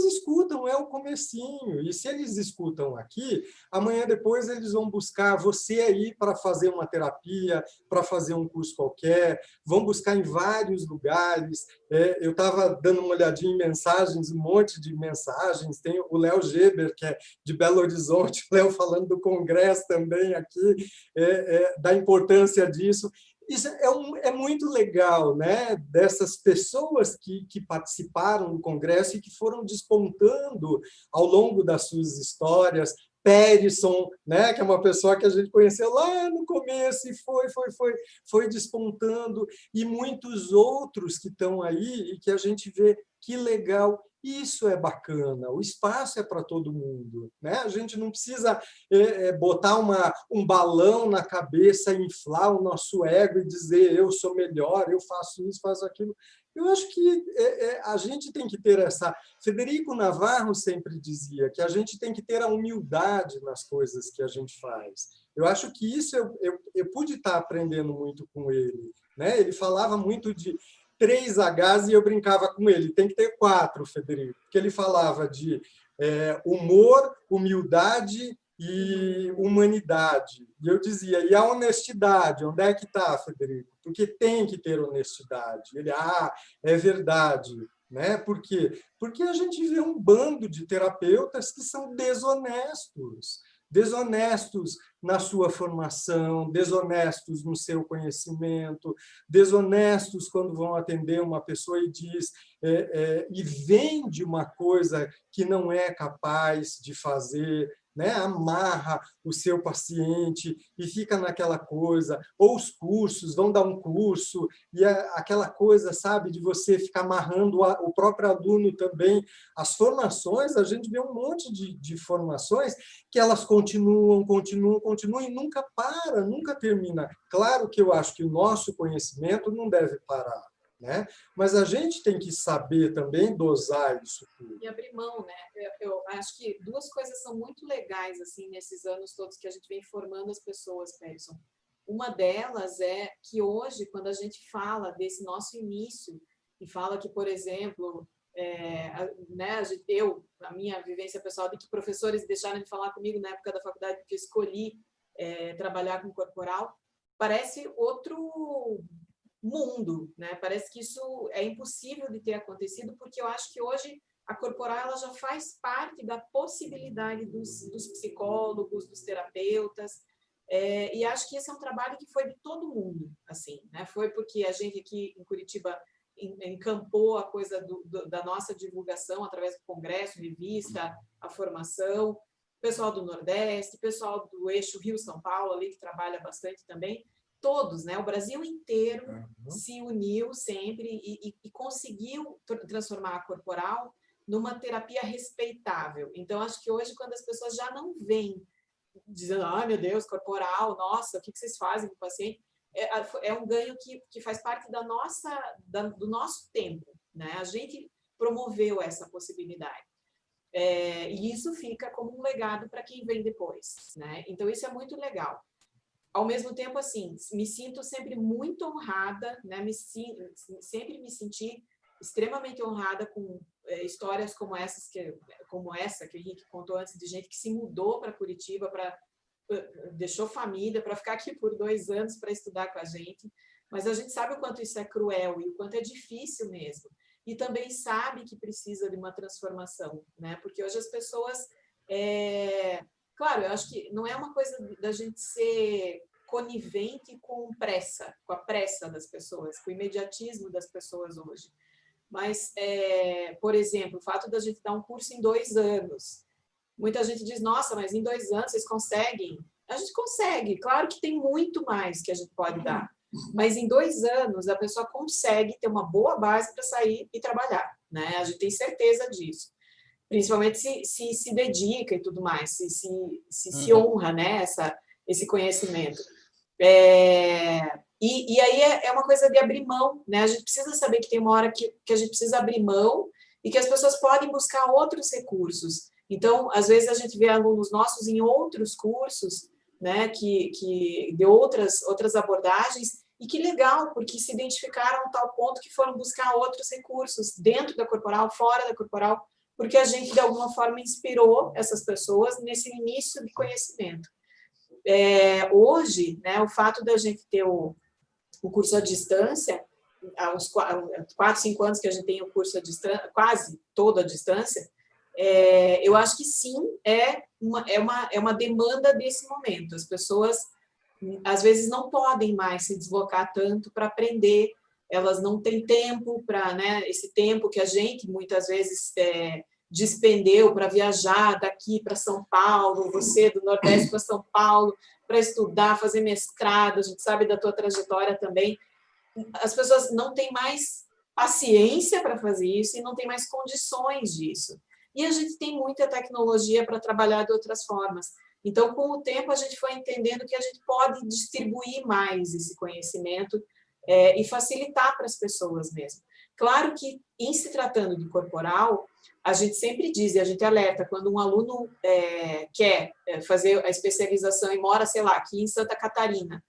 escutam, é o comecinho. E se eles escutam aqui, amanhã depois eles vão buscar você aí para fazer uma terapia, para fazer um curso qualquer, vão buscar em vários lugares. Eu estava dando uma olhadinha em mensagens, um monte de mensagens. Tem o Léo Geber, que é de Belo Horizonte, o Léo falando do congresso também aqui, da importância disso. Isso é muito legal, né? Dessas pessoas que participaram do congresso e que foram despontando ao longo das suas histórias. Perisson, né? Que é uma pessoa que a gente conheceu lá no começo e foi despontando, e muitos outros que estão aí e que a gente vê que legal. Isso é bacana, o espaço é para todo mundo, né? A gente não precisa botar um balão na cabeça, inflar o nosso ego e dizer eu sou melhor, eu faço isso, faço aquilo. Eu acho que a gente tem que ter essa... Federico Navarro sempre dizia que a gente tem que ter a humildade nas coisas que a gente faz. Eu acho que isso eu pude estar aprendendo muito com ele, né? Ele falava muito de 3 Hs e eu brincava com ele. Tem que ter 4, Federico, porque ele falava de humor, humildade e humanidade. E eu dizia, e a honestidade, onde é que está, Federico? Porque tem que ter honestidade. Ele, é verdade. Né? Por quê? Porque a gente vê um bando de terapeutas que são desonestos na sua formação, desonestos no seu conhecimento, desonestos quando vão atender uma pessoa e diz e vende uma coisa que não é capaz de fazer, né? Amarra o seu paciente e fica naquela coisa. Ou os cursos, vão dar um curso e aquela coisa, sabe, de você ficar amarrando o próprio aluno também. As formações, a gente vê um monte de formações que elas continuam e nunca para, nunca termina. Claro que eu acho que o nosso conhecimento não deve parar, né? Mas a gente tem que saber também dosar isso tudo. E abrir mão, né? Eu acho que 2 coisas são muito legais assim nesses anos todos que a gente vem formando as pessoas, Perisson. Uma delas é que hoje, quando a gente fala desse nosso início e fala que, por exemplo, né, a minha vivência pessoal de que professores deixaram de falar comigo na época da faculdade porque eu escolhi trabalhar com corporal, parece outro mundo, né? Parece que isso é impossível de ter acontecido, porque eu acho que hoje a corporal ela já faz parte da possibilidade dos psicólogos, dos terapeutas, e acho que esse é um trabalho que foi de todo mundo, assim, né? Foi porque a gente aqui em Curitiba encampou a coisa da nossa divulgação através do congresso, revista, a formação, pessoal do Nordeste, pessoal do eixo Rio-São Paulo, ali que trabalha bastante também, todos, né? O Brasil inteiro se uniu sempre e conseguiu transformar a corporal numa terapia respeitável. Então, acho que hoje, quando as pessoas já não veem dizendo, meu Deus, corporal, nossa, o que vocês fazem com o paciente? É um ganho que faz parte do nosso tempo, né? A gente promoveu essa possibilidade. E isso fica como um legado para quem vem depois, né? Então, isso é muito legal. Ao mesmo tempo, assim, me sinto sempre muito honrada, né? Sempre me senti extremamente honrada com histórias como essa que o Henrique contou antes, de gente que se mudou para Curitiba, deixou família para ficar aqui por 2 anos para estudar com a gente. Mas a gente sabe o quanto isso é cruel e o quanto é difícil mesmo. E também sabe que precisa de uma transformação, né? Porque hoje as pessoas... Claro, eu acho que não é uma coisa da gente ser conivente com a pressa das pessoas, com o imediatismo das pessoas hoje. Mas, por exemplo, o fato da gente dar um curso em 2 anos. Muita gente diz, nossa, mas em 2 anos vocês conseguem? A gente consegue, claro que tem muito mais que a gente pode dar. Mas em 2 anos a pessoa consegue ter uma boa base para sair e trabalhar, né? A gente tem certeza disso. Principalmente se dedica e tudo mais, se honra, né, esse conhecimento. E aí é uma coisa de abrir mão, né? A gente precisa saber que tem uma hora que a gente precisa abrir mão e que as pessoas podem buscar outros recursos. Então, às vezes, a gente vê alunos nossos em outros cursos, né, que de outras abordagens, e que legal, porque se identificaram a tal ponto que foram buscar outros recursos dentro da corporal, fora da corporal, porque a gente, de alguma forma, inspirou essas pessoas nesse início de conhecimento. Hoje, né, o fato da gente ter o curso à distância, há uns 4, 5 anos que a gente tem o curso à distância, quase todo à distância, eu acho que sim, é uma demanda desse momento. As pessoas, às vezes, não podem mais se deslocar tanto para aprender, elas não têm tempo para, né, esse tempo que a gente, muitas vezes, despendeu para viajar daqui para São Paulo, você do Nordeste para São Paulo, para estudar, fazer mestrado, a gente sabe da tua trajetória também. As pessoas não têm mais paciência para fazer isso e não têm mais condições disso. E a gente tem muita tecnologia para trabalhar de outras formas. Então, com o tempo, a gente foi entendendo que a gente pode distribuir mais esse conhecimento e facilitar para as pessoas mesmo. Claro que, em se tratando de corporal, a gente sempre diz, e a gente alerta, quando um aluno quer fazer a especialização e mora, sei lá, aqui em Santa Catarina,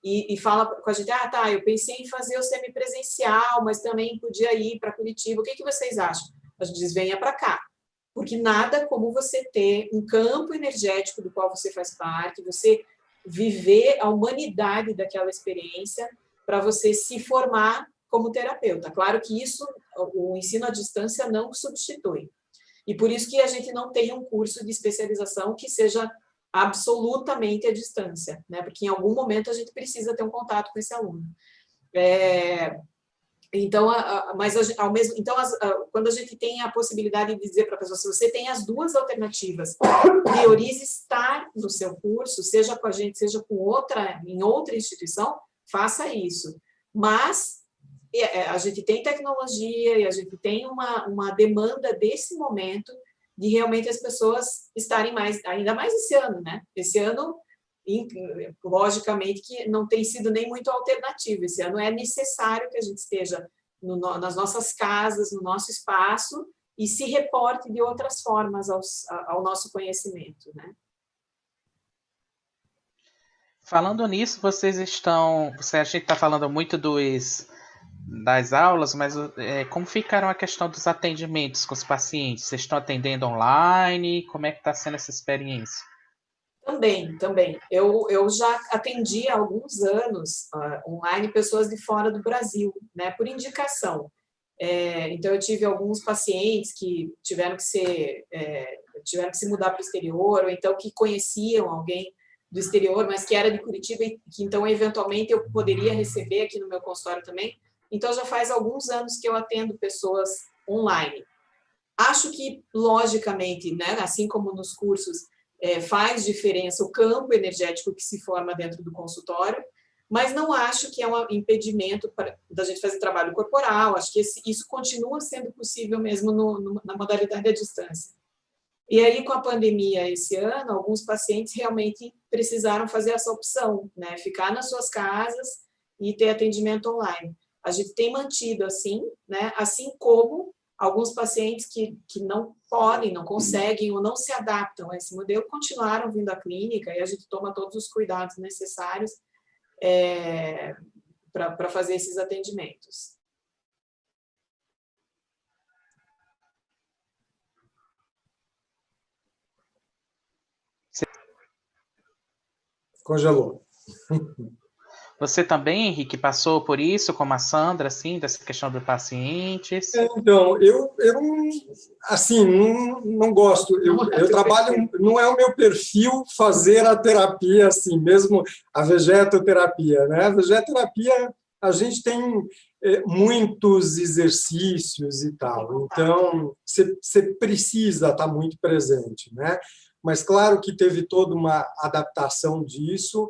e fala com a gente, tá, eu pensei em fazer o semipresencial, mas também podia ir para Curitiba, o que vocês acham? A gente diz, venha para cá, porque nada como você ter um campo energético do qual você faz parte, você viver a humanidade daquela experiência para você se formar como terapeuta. Claro que isso, o ensino à distância não substitui. E por isso que a gente não tem um curso de especialização que seja absolutamente à distância, né? Porque em algum momento a gente precisa ter um contato com esse aluno. Então, quando a gente tem a possibilidade de dizer para a pessoa, se você tem as duas alternativas, priorize estar no seu curso, seja com a gente, seja em outra instituição, faça isso. Mas a gente tem tecnologia e a gente tem uma demanda desse momento de realmente as pessoas estarem ainda mais esse ano, né? Esse ano, logicamente, que não tem sido nem muito alternativo. Esse ano é necessário que a gente esteja nas nossas casas, no nosso espaço, e se reporte de outras formas ao nosso conhecimento, né? Falando nisso, a gente está falando muito das aulas, mas como ficaram a questão dos atendimentos com os pacientes? Vocês estão atendendo online? Como é que está sendo essa experiência? Também. Eu já atendi há alguns anos online pessoas de fora do Brasil, né, por indicação. Então, eu tive alguns pacientes que tiveram que se mudar para o exterior, ou então que conheciam alguém do exterior, mas que era de Curitiba, e que então, eventualmente, eu poderia receber aqui no meu consultório também. Então, já faz alguns anos que eu atendo pessoas online. Acho que, logicamente, né, assim como nos cursos, faz diferença o campo energético que se forma dentro do consultório, mas não acho que é um impedimento da gente fazer trabalho corporal, acho que isso continua sendo possível mesmo na modalidade à distância. E aí, com a pandemia esse ano, alguns pacientes realmente precisaram fazer essa opção, né, ficar nas suas casas e ter atendimento online. A gente tem mantido assim, né, assim como alguns pacientes que não podem, não conseguem ou não se adaptam a esse modelo continuaram vindo à clínica e a gente toma todos os cuidados necessários para fazer esses atendimentos. Congelou. Você também, Henrique, passou por isso, como a Sandra, assim, dessa questão dos pacientes? Então, eu assim, não gosto. Eu trabalho, não é o meu perfil fazer a terapia assim, mesmo a vegetoterapia, né? A vegetoterapia, a gente tem muitos exercícios e tal, então você precisa estar muito presente, né? Mas claro que teve toda uma adaptação disso.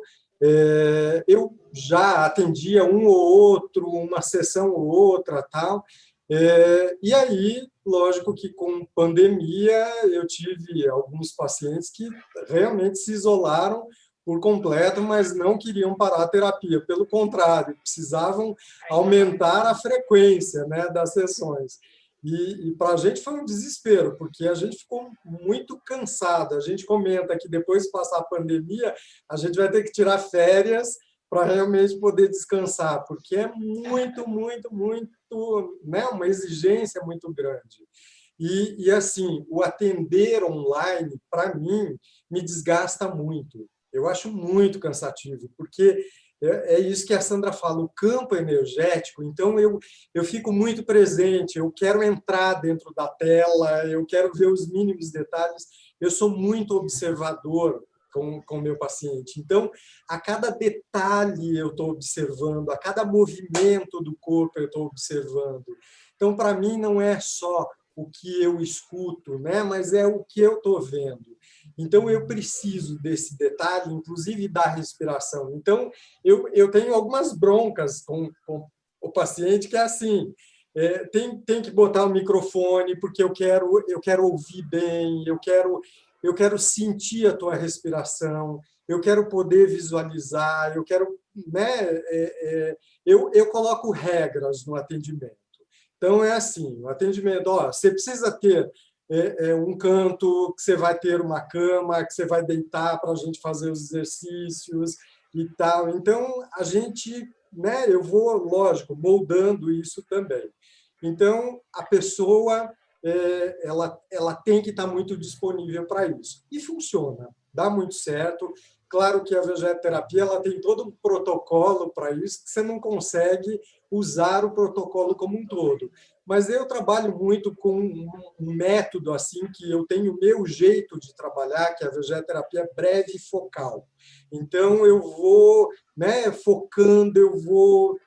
Eu já atendia um ou outro, uma sessão ou outra, tal, E aí, lógico que com pandemia, eu tive alguns pacientes que realmente se isolaram por completo, mas não queriam parar a terapia. Pelo contrário, precisavam aumentar a frequência, né, das sessões. E para a gente foi um desespero, porque a gente ficou muito cansado. A gente comenta que depois de passar a pandemia, a gente vai ter que tirar férias para realmente poder descansar, porque é muito, muito, muito, né, uma exigência muito grande. Assim, o atender online, para mim, me desgasta muito. Eu acho muito cansativo, porque é isso que a Sandra fala, o campo energético, então eu fico muito presente, eu quero entrar dentro da tela, eu quero ver os mínimos detalhes, eu sou muito observador com o meu paciente. Então, a cada detalhe eu estou observando, a cada movimento do corpo eu estou observando. Então, para mim, não é só o que eu escuto, né? Mas é o que eu estou vendo. Então, eu preciso desse detalhe, inclusive da respiração. Então, eu tenho algumas broncas com o paciente, que é assim, tem que botar o microfone, porque eu quero ouvir bem, eu quero sentir a tua respiração, eu quero poder visualizar, eu quero, né? Eu coloco regras no atendimento. Então, é assim, o atendimento, ó, você precisa ter um canto, que você vai ter uma cama, que você vai deitar para a gente fazer os exercícios e tal. Então, a gente, né, eu vou, lógico, moldando isso também. Então, a pessoa ela tem que estar muito disponível para isso. E funciona, dá muito certo. Claro que a vegetoterapia ela tem todo um protocolo para isso, que você não consegue usar o protocolo como um todo. Mas eu trabalho muito com um método assim que eu tenho o meu jeito de trabalhar, que é a vegetoterapia breve e focal. Então, eu vou, né, focando, eu vou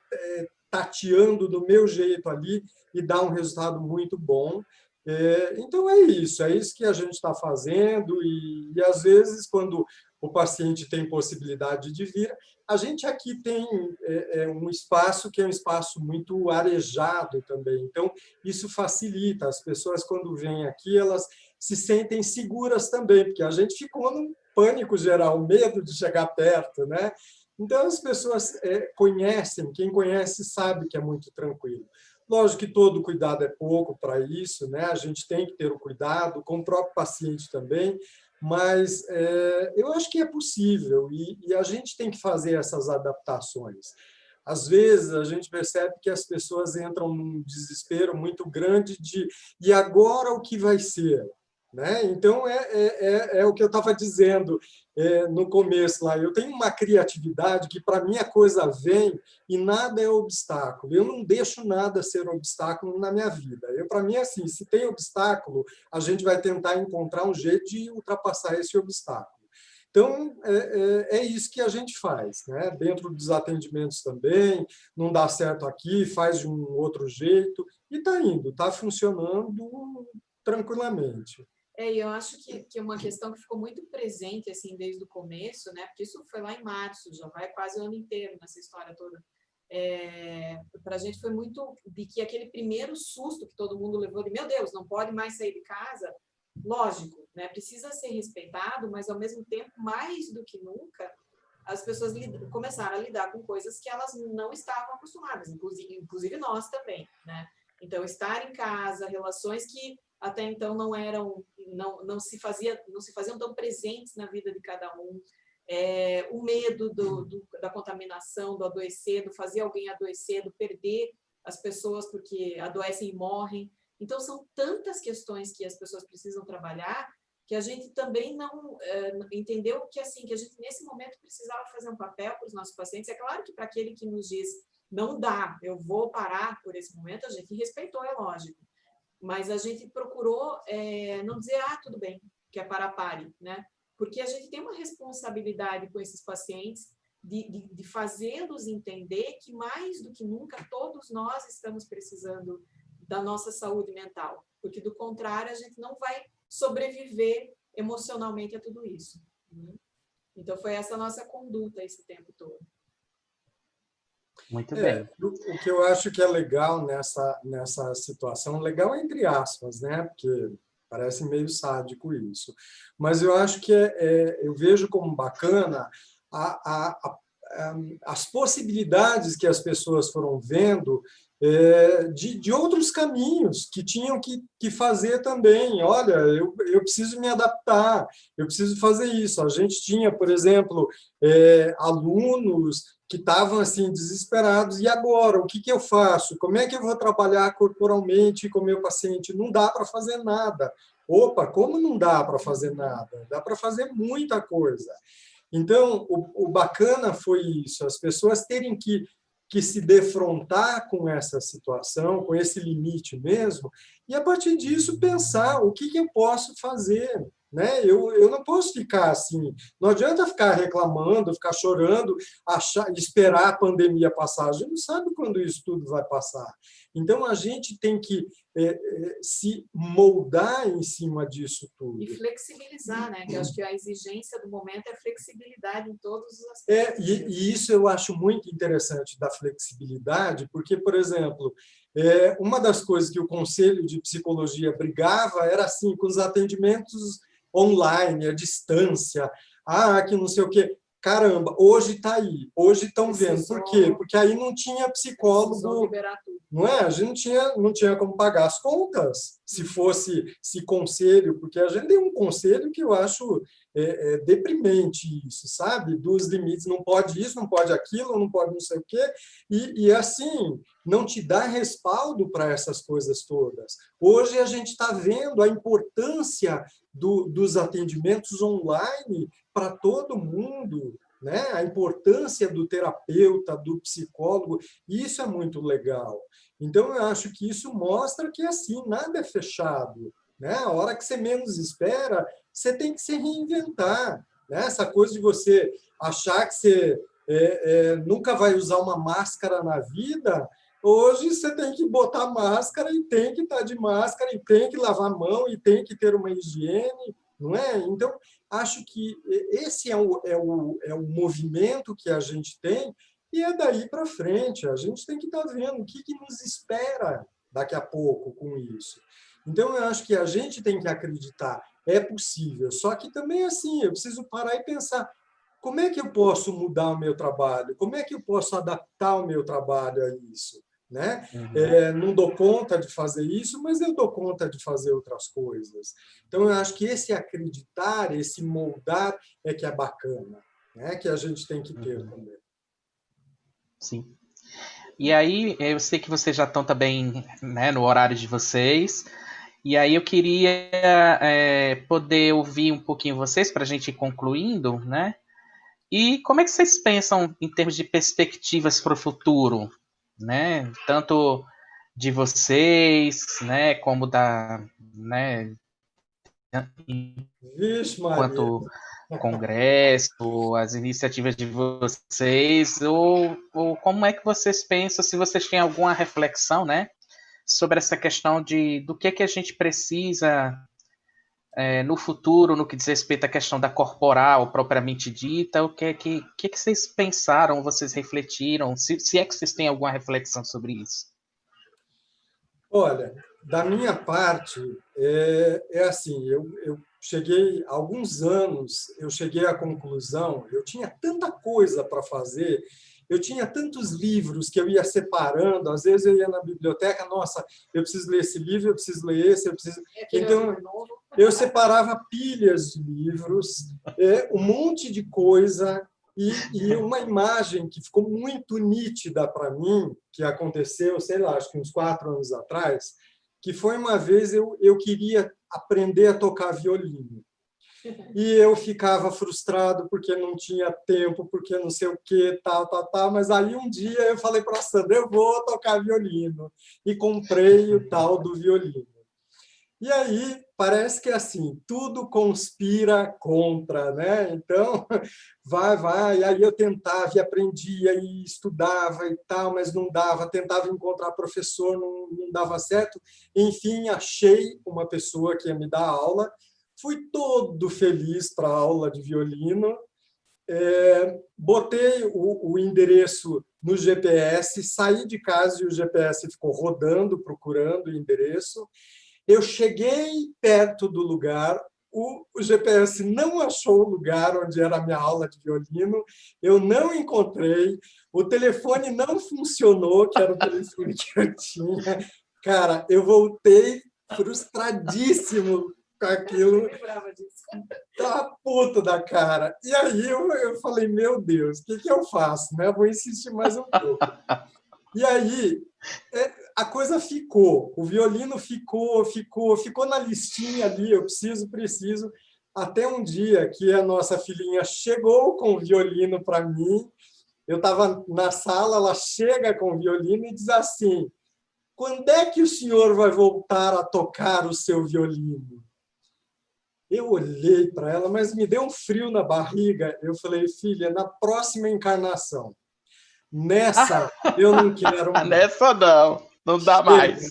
tateando do meu jeito ali e dá um resultado muito bom. Então, é isso que a gente está fazendo, e às vezes, quando o paciente tem possibilidade de vir, a gente aqui tem um espaço que é um espaço muito arejado também, então isso facilita, as pessoas quando vêm aqui, elas se sentem seguras também, porque a gente ficou num pânico geral, medo de chegar perto, né? Então as pessoas conhecem, quem conhece sabe que é muito tranquilo. Lógico que todo cuidado é pouco para isso, né? A gente tem que ter o cuidado com o próprio paciente também, mas eu acho que é possível e a gente tem que fazer essas adaptações. Às vezes a gente percebe que as pessoas entram num desespero muito grande de e agora o que vai ser? Né? Então, é o que eu estava dizendo no começo lá. Eu tenho uma criatividade que, para mim, a coisa vem e nada é obstáculo. Eu não deixo nada ser obstáculo na minha vida. Para mim, é assim, se tem obstáculo, a gente vai tentar encontrar um jeito de ultrapassar esse obstáculo. Então, é isso que a gente faz, né? Dentro dos atendimentos também, não dá certo aqui, faz de um outro jeito, e está indo, está funcionando tranquilamente. E eu acho que é uma questão que ficou muito presente assim desde o começo, né? Porque isso foi lá em março, já vai quase o ano inteiro nessa história toda. Para a gente foi muito de que aquele primeiro susto que todo mundo levou de meu Deus, não pode mais sair de casa, lógico, né? Precisa ser respeitado, mas ao mesmo tempo, mais do que nunca, as pessoas começaram a lidar com coisas que elas não estavam acostumadas, inclusive nós também, né? Então, estar em casa, relações que até então não se faziam tão presentes na vida de cada um, o medo da contaminação, do adoecer, do fazer alguém adoecer, do perder as pessoas porque adoecem e morrem. Então, são tantas questões que as pessoas precisam trabalhar que a gente também não entendeu que, assim, que a gente, nesse momento, precisava fazer um papel para os nossos pacientes. É claro que para aquele que nos diz, não dá, eu vou parar por esse momento, a gente respeitou, é lógico. Mas a gente procurou não dizer, tudo bem, quer parar, pare, né? Porque a gente tem uma responsabilidade com esses pacientes de fazê-los entender que, mais do que nunca, todos nós estamos precisando da nossa saúde mental, porque, do contrário, a gente não vai sobreviver emocionalmente a tudo isso. Né? Então, foi essa nossa conduta esse tempo todo. Muito bem. O que eu acho que é legal nessa situação, legal entre aspas, né? Porque parece meio sádico isso, mas eu acho que eu vejo como bacana as possibilidades que as pessoas foram vendo de outros caminhos que tinham que fazer também. Olha, eu preciso me adaptar, eu preciso fazer isso. A gente tinha, por exemplo, alunos que estavam assim desesperados. E agora, o que eu faço? Como é que eu vou trabalhar corporalmente com o meu paciente? Não dá para fazer nada. Opa, como não dá para fazer nada? Dá para fazer muita coisa. Então, o bacana foi isso, as pessoas terem que se defrontar com essa situação, com esse limite mesmo, e a partir disso pensar o que eu posso fazer. Né? Eu não posso ficar assim, não adianta ficar reclamando, ficar chorando, esperar a pandemia passar. A gente não sabe quando isso tudo vai passar. Então, a gente tem que se moldar em cima disso tudo. E flexibilizar, né? Que eu acho que a exigência do momento é flexibilidade em todos os aspectos. E isso eu acho muito interessante da flexibilidade, porque, por exemplo, uma das coisas que o Conselho de Psicologia brigava era assim, com os atendimentos online, à distância, que não sei o quê. Caramba, hoje está aí, hoje estão vendo. Por quê? Porque aí não tinha psicólogo, não é? A gente não tinha como pagar as contas se fosse conselho, porque a gente tem um conselho que eu acho deprimente isso, sabe? Dos limites, não pode isso, não pode aquilo, não pode não sei o quê, e assim, não te dá respaldo para essas coisas todas. Hoje a gente está vendo a importância dos atendimentos online para todo mundo, né? A importância do terapeuta, do psicólogo, isso é muito legal. Então, eu acho que isso mostra que, assim, nada é fechado, né? A hora que você menos espera, você tem que se reinventar, né? Essa coisa de você achar que você nunca vai usar uma máscara na vida, hoje você tem que botar máscara e tem que estar de máscara e tem que lavar a mão e tem que ter uma higiene, não é? Então, acho que esse é o movimento que a gente tem e é daí para frente. A gente tem que estar vendo o que nos espera daqui a pouco com isso. Então, eu acho que a gente tem que acreditar, é possível. Só que também, assim, eu preciso parar e pensar, como é que eu posso mudar o meu trabalho? Como é que eu posso adaptar o meu trabalho a isso? Né? Não dou conta de fazer isso, mas eu dou conta de fazer outras coisas. Então, eu acho que esse acreditar, esse moldar é que é bacana, né? Que a gente tem que ter também. Sim. E aí, eu sei que vocês já estão também, né, no horário de vocês, e aí eu queria poder ouvir um pouquinho vocês para a gente ir concluindo, né? E como é que vocês pensam em termos de perspectivas para o futuro, né? Tanto de vocês, né, como né, Vixe, Maria. quanto congresso, as iniciativas de vocês, ou como é que vocês pensam, se vocês têm alguma reflexão, né, sobre essa questão do que a gente precisa no futuro, no que diz respeito à questão da corporal propriamente dita, o que vocês pensaram, vocês refletiram, se é que vocês têm alguma reflexão sobre isso? Olha, da minha parte, assim, eu cheguei, há alguns anos, eu cheguei à conclusão, eu tinha tanta coisa para fazer, eu tinha tantos livros que eu ia separando, às vezes eu ia na biblioteca, nossa, eu preciso ler esse livro, eu preciso ler esse, eu preciso... Então, eu separava pilhas de livros, um monte de coisa, e uma imagem que ficou muito nítida para mim, que aconteceu, sei lá, acho que uns 4 anos atrás, que foi uma vez eu queria aprender a tocar violino. E eu ficava frustrado porque não tinha tempo, porque não sei o que, tal. Mas aí um dia eu falei para a Sandra, eu vou tocar violino. E comprei o tal do violino. E aí parece que assim, tudo conspira contra, né? Então, vai. E aí eu tentava e aprendia e estudava e tal, mas não dava. Tentava encontrar professor, não dava certo. Enfim, achei uma pessoa que ia me dar aula. Fui todo feliz para a aula de violino. botei o endereço no GPS, saí de casa e o GPS ficou rodando, procurando o endereço. Eu cheguei perto do lugar, o GPS não achou o lugar onde era a minha aula de violino, eu não encontrei, o telefone não funcionou, que era o telefone que eu tinha. Cara, eu voltei frustradíssimo com aquilo, tá puto da cara. E aí eu falei, meu Deus, o que eu faço? Né? Vou insistir mais um pouco. E aí a coisa ficou, o violino ficou na listinha ali, eu preciso, até um dia que a nossa filhinha chegou com o violino para mim, eu estava na sala, ela chega com o violino e diz assim, quando é que o senhor vai voltar a tocar o seu violino? Eu olhei para ela, mas me deu um frio na barriga. Eu falei, filha, na próxima encarnação. Nessa, eu não quero mais. Nessa não dá mais.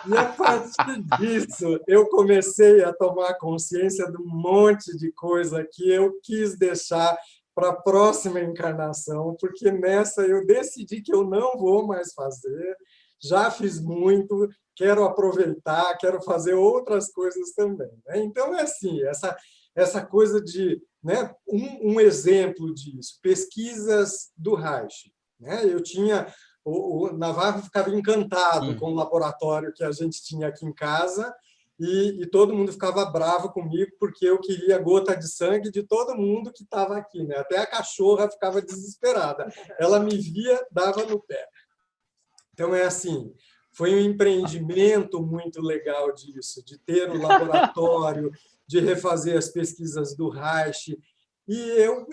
E a partir disso, eu comecei a tomar consciência de um monte de coisa que eu quis deixar para a próxima encarnação, porque nessa eu decidi que eu não vou mais fazer, já fiz muito, quero aproveitar, quero fazer outras coisas também. Né? Então, é assim, essa coisa de... Né, um exemplo disso, pesquisas do Reich. Né? Eu tinha... O Navarro ficava encantado com o laboratório que a gente tinha aqui em casa e todo mundo ficava bravo comigo porque eu queria gota de sangue de todo mundo que estava aqui. Né? Até a cachorra ficava desesperada. Ela me via, dava no pé. Então, é assim, foi um empreendimento muito legal disso, de ter o laboratório, de refazer as pesquisas do Reich. E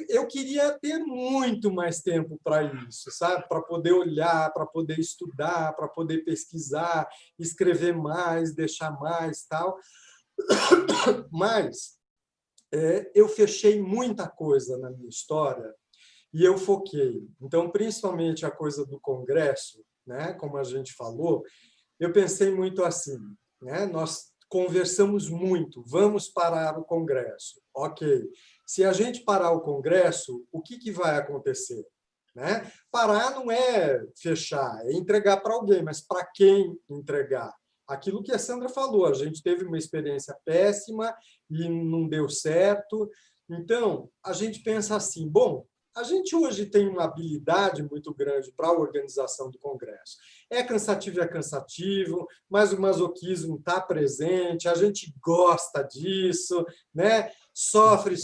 eu queria ter muito mais tempo para isso, sabe? Para poder olhar, para poder estudar, para poder pesquisar, escrever mais, deixar mais, tal. Mas eu fechei muita coisa na minha história e eu foquei. Então, principalmente a coisa do congresso, né? Como a gente falou, eu pensei muito assim, né? Nós conversamos muito, vamos parar o congresso. Ok. Se a gente parar o congresso, o que vai acontecer? Né? Parar não é fechar, é entregar para alguém, mas para quem entregar? Aquilo que a Sandra falou, a gente teve uma experiência péssima e não deu certo. Então, a gente pensa assim, bom, a gente hoje tem uma habilidade muito grande para a organização do Congresso. É cansativo, mas o masoquismo está presente, a gente gosta disso, né? Sofre,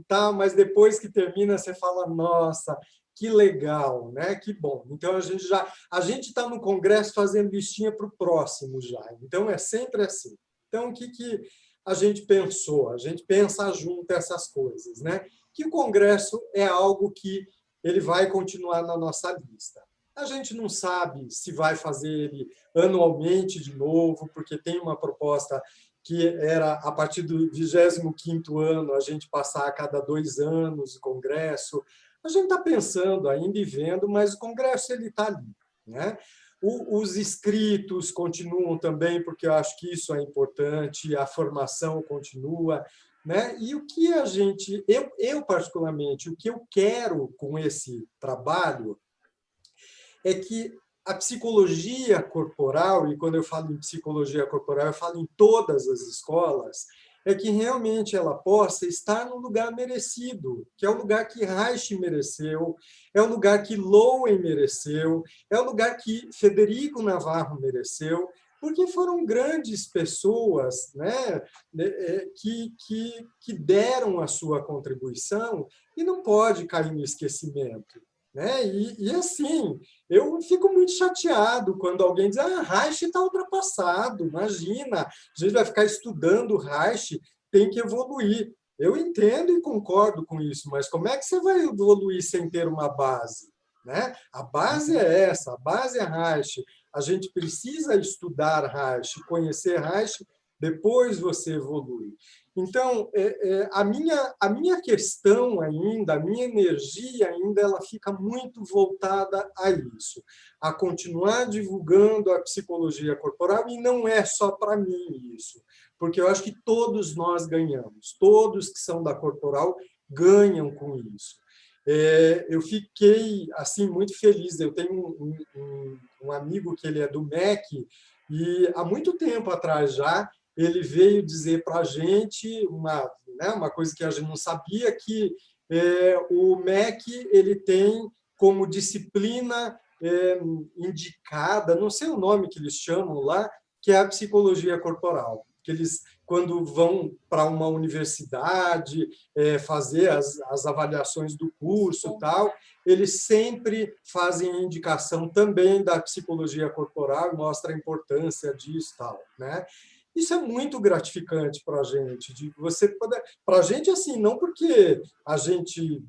tá, mas depois que termina, você fala, nossa, que legal, né? Que bom. Então, a gente está no Congresso fazendo listinha para o próximo já. Então, é sempre assim. Então, o que a gente pensou? A gente pensa junto essas coisas, né? Que o Congresso é algo que ele vai continuar na nossa lista. A gente não sabe se vai fazer ele anualmente de novo, porque tem uma proposta que era, a partir do 25º ano, a gente passar a cada 2 anos o Congresso. A gente está pensando ainda e vendo, mas o Congresso está ali. Né? Os inscritos continuam também, porque eu acho que isso é importante, a formação continua. Né? E o que a gente... Eu, particularmente, o que eu quero com esse trabalho é que a psicologia corporal, e quando eu falo em psicologia corporal, eu falo em todas as escolas, é que realmente ela possa estar no lugar merecido, que é o lugar que Reich mereceu, é o lugar que Lowen mereceu, é o lugar que Federico Navarro mereceu, porque foram grandes pessoas, né, que deram a sua contribuição e não pode cair no esquecimento. Né? E assim, eu fico muito chateado quando alguém diz Reich está ultrapassado, imagina, a gente vai ficar estudando Reich, tem que evoluir. Eu entendo e concordo com isso, mas como é que você vai evoluir sem ter uma base? Né? A base é essa, a base é Reich. A gente precisa estudar Reich, conhecer Reich, depois você evolui. Então, a minha questão ainda, a minha energia ainda, ela fica muito voltada a isso, a continuar divulgando a psicologia corporal, e não é só para mim isso, porque eu acho que todos nós ganhamos, todos que são da corporal ganham com isso. Eu fiquei assim muito feliz. Eu tenho um amigo que ele é do MEC e há muito tempo atrás já ele veio dizer para a gente uma coisa que a gente não sabia, que o MEC ele tem como disciplina indicada, não sei o nome que eles chamam lá, que é a psicologia corporal. Que eles, quando vão para uma universidade fazer as avaliações do curso e tal, eles sempre fazem a indicação também da psicologia corporal e mostra a importância disso e tal, né? Isso é muito gratificante para a gente, de você poder, para a gente assim, não porque a gente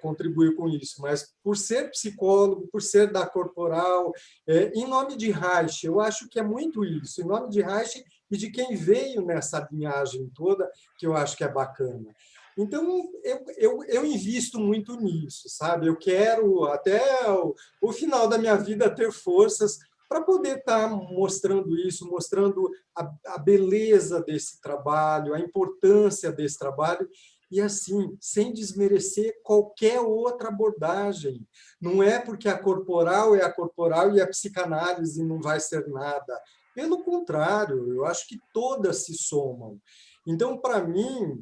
contribuiu com isso, mas por ser psicólogo, por ser da corporal, em nome de Reich, eu acho que é muito isso, em nome de Reich e de quem veio nessa linhagem toda, que eu acho que é bacana. Então, eu invisto muito nisso, sabe? Eu quero, até o final da minha vida, ter forças para poder estar mostrando isso, mostrando a beleza desse trabalho, a importância desse trabalho, e assim, sem desmerecer qualquer outra abordagem. Não é porque a corporal é a corporal e a psicanálise não vai ser nada. Pelo contrário, eu acho que todas se somam. Então, para mim,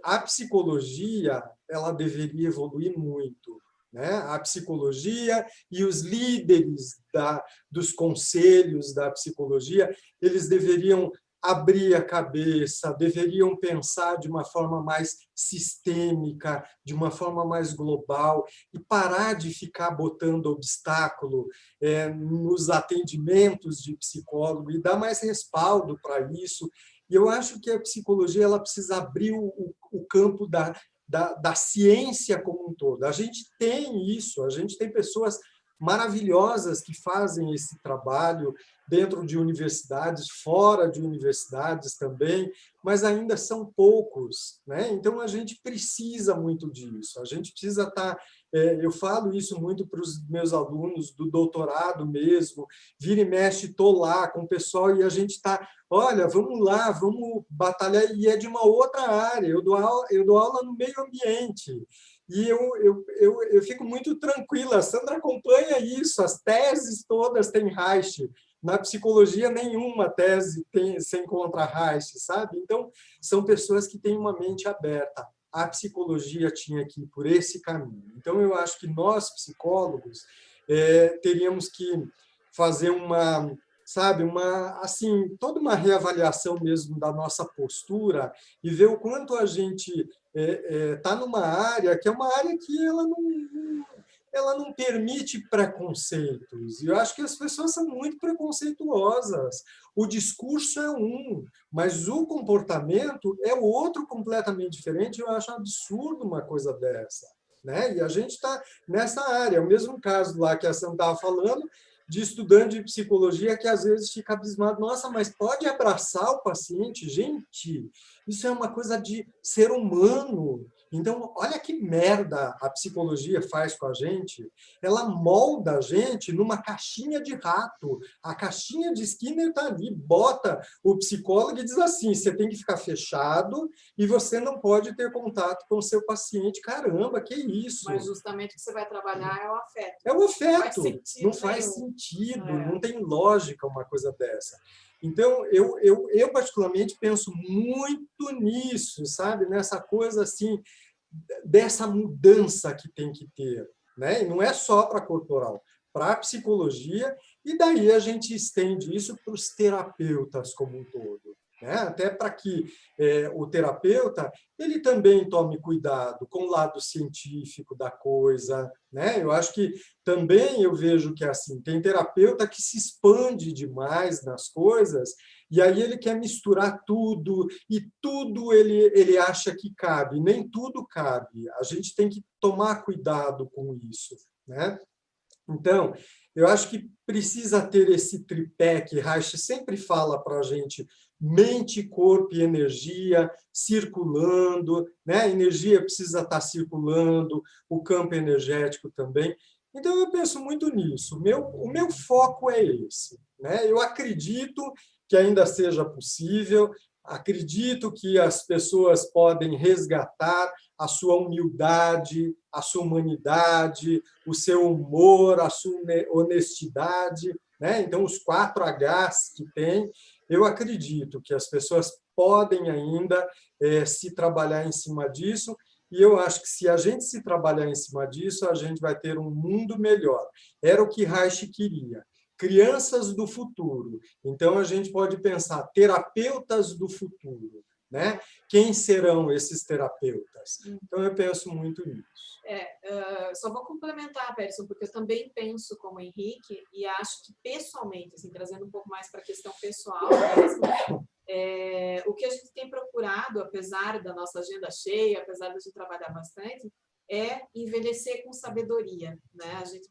a psicologia ela deveria evoluir muito, né? A psicologia e os líderes dos conselhos da psicologia, eles deveriam abrir a cabeça, deveriam pensar de uma forma mais sistêmica, de uma forma mais global, e parar de ficar botando obstáculo nos atendimentos de psicólogo e dar mais respaldo para isso. E eu acho que a psicologia ela precisa abrir o campo da ciência como um todo. A gente tem isso, a gente tem pessoas maravilhosas que fazem esse trabalho dentro de universidades, fora de universidades também, mas ainda são poucos, né? Então a gente precisa muito disso. A gente precisa estar. Eu falo isso muito para os meus alunos do doutorado mesmo. Vira e mexe, estou lá com o pessoal e a gente está. Olha, vamos lá, vamos batalhar. E é de uma outra área. Eu dou aula no meio ambiente. E eu fico muito tranquila. A Sandra acompanha isso. As teses todas têm Reich. Na psicologia, nenhuma tese se encontra Reich, sabe? Então, são pessoas que têm uma mente aberta. A psicologia tinha que ir por esse caminho. Então, eu acho que nós, psicólogos, teríamos que fazer assim, toda uma reavaliação mesmo da nossa postura e ver o quanto a gente está numa área que é uma área que ela não permite preconceitos. E eu acho que as pessoas são muito preconceituosas. O discurso é mas o comportamento é outro completamente diferente. Eu acho um absurdo uma coisa dessa, né? E a gente está nessa área. É o mesmo caso lá que a Sam estava falando, de estudante de psicologia que às vezes fica abismado. Nossa, mas pode abraçar o paciente? Gente, isso é uma coisa de ser humano. Então, olha que merda a psicologia faz com a gente. Ela molda a gente numa caixinha de rato. A caixinha de Skinner está ali, bota o psicólogo e diz assim, você tem que ficar fechado e você não pode ter contato com o seu paciente. Caramba, que isso? Mas justamente o que você vai trabalhar é o afeto. É o afeto. Não faz sentido, não tem lógica uma coisa dessa. Então, eu particularmente penso muito nisso, sabe? Nessa coisa assim, dessa mudança que tem que ter, né? E não é só para a corporal, para a psicologia, e daí a gente estende isso para os terapeutas como um todo. Né? Até para que o terapeuta ele também tome cuidado com o lado científico da coisa. Né? Eu acho que também eu vejo que assim, tem terapeuta que se expande demais nas coisas e aí ele quer misturar tudo e tudo ele acha que cabe. Nem tudo cabe. A gente tem que tomar cuidado com isso. Né? Então, eu acho que precisa ter esse tripé que Reich sempre fala para a gente, mente, corpo e energia circulando, né? A energia precisa estar circulando, o campo energético também. Então, eu penso muito nisso. O meu foco é esse. Né? Eu acredito que ainda seja possível. Acredito que as pessoas podem resgatar a sua humildade, a sua humanidade, o seu humor, a sua honestidade, né? Então, os 4 Hs que tem, eu acredito que as pessoas podem ainda se trabalhar em cima disso, e eu acho que se a gente se trabalhar em cima disso, a gente vai ter um mundo melhor. Era o que Reich queria. Crianças do futuro. Então, a gente pode pensar terapeutas do futuro, né? Quem serão esses terapeutas? Então, eu penso muito nisso. Só vou complementar, Peterson, porque eu também penso como Henrique e acho que pessoalmente, assim, trazendo um pouco mais para a questão pessoal mesmo, o que a gente tem procurado, apesar da nossa agenda cheia, apesar de a gente trabalhar bastante, é envelhecer com sabedoria, né? A gente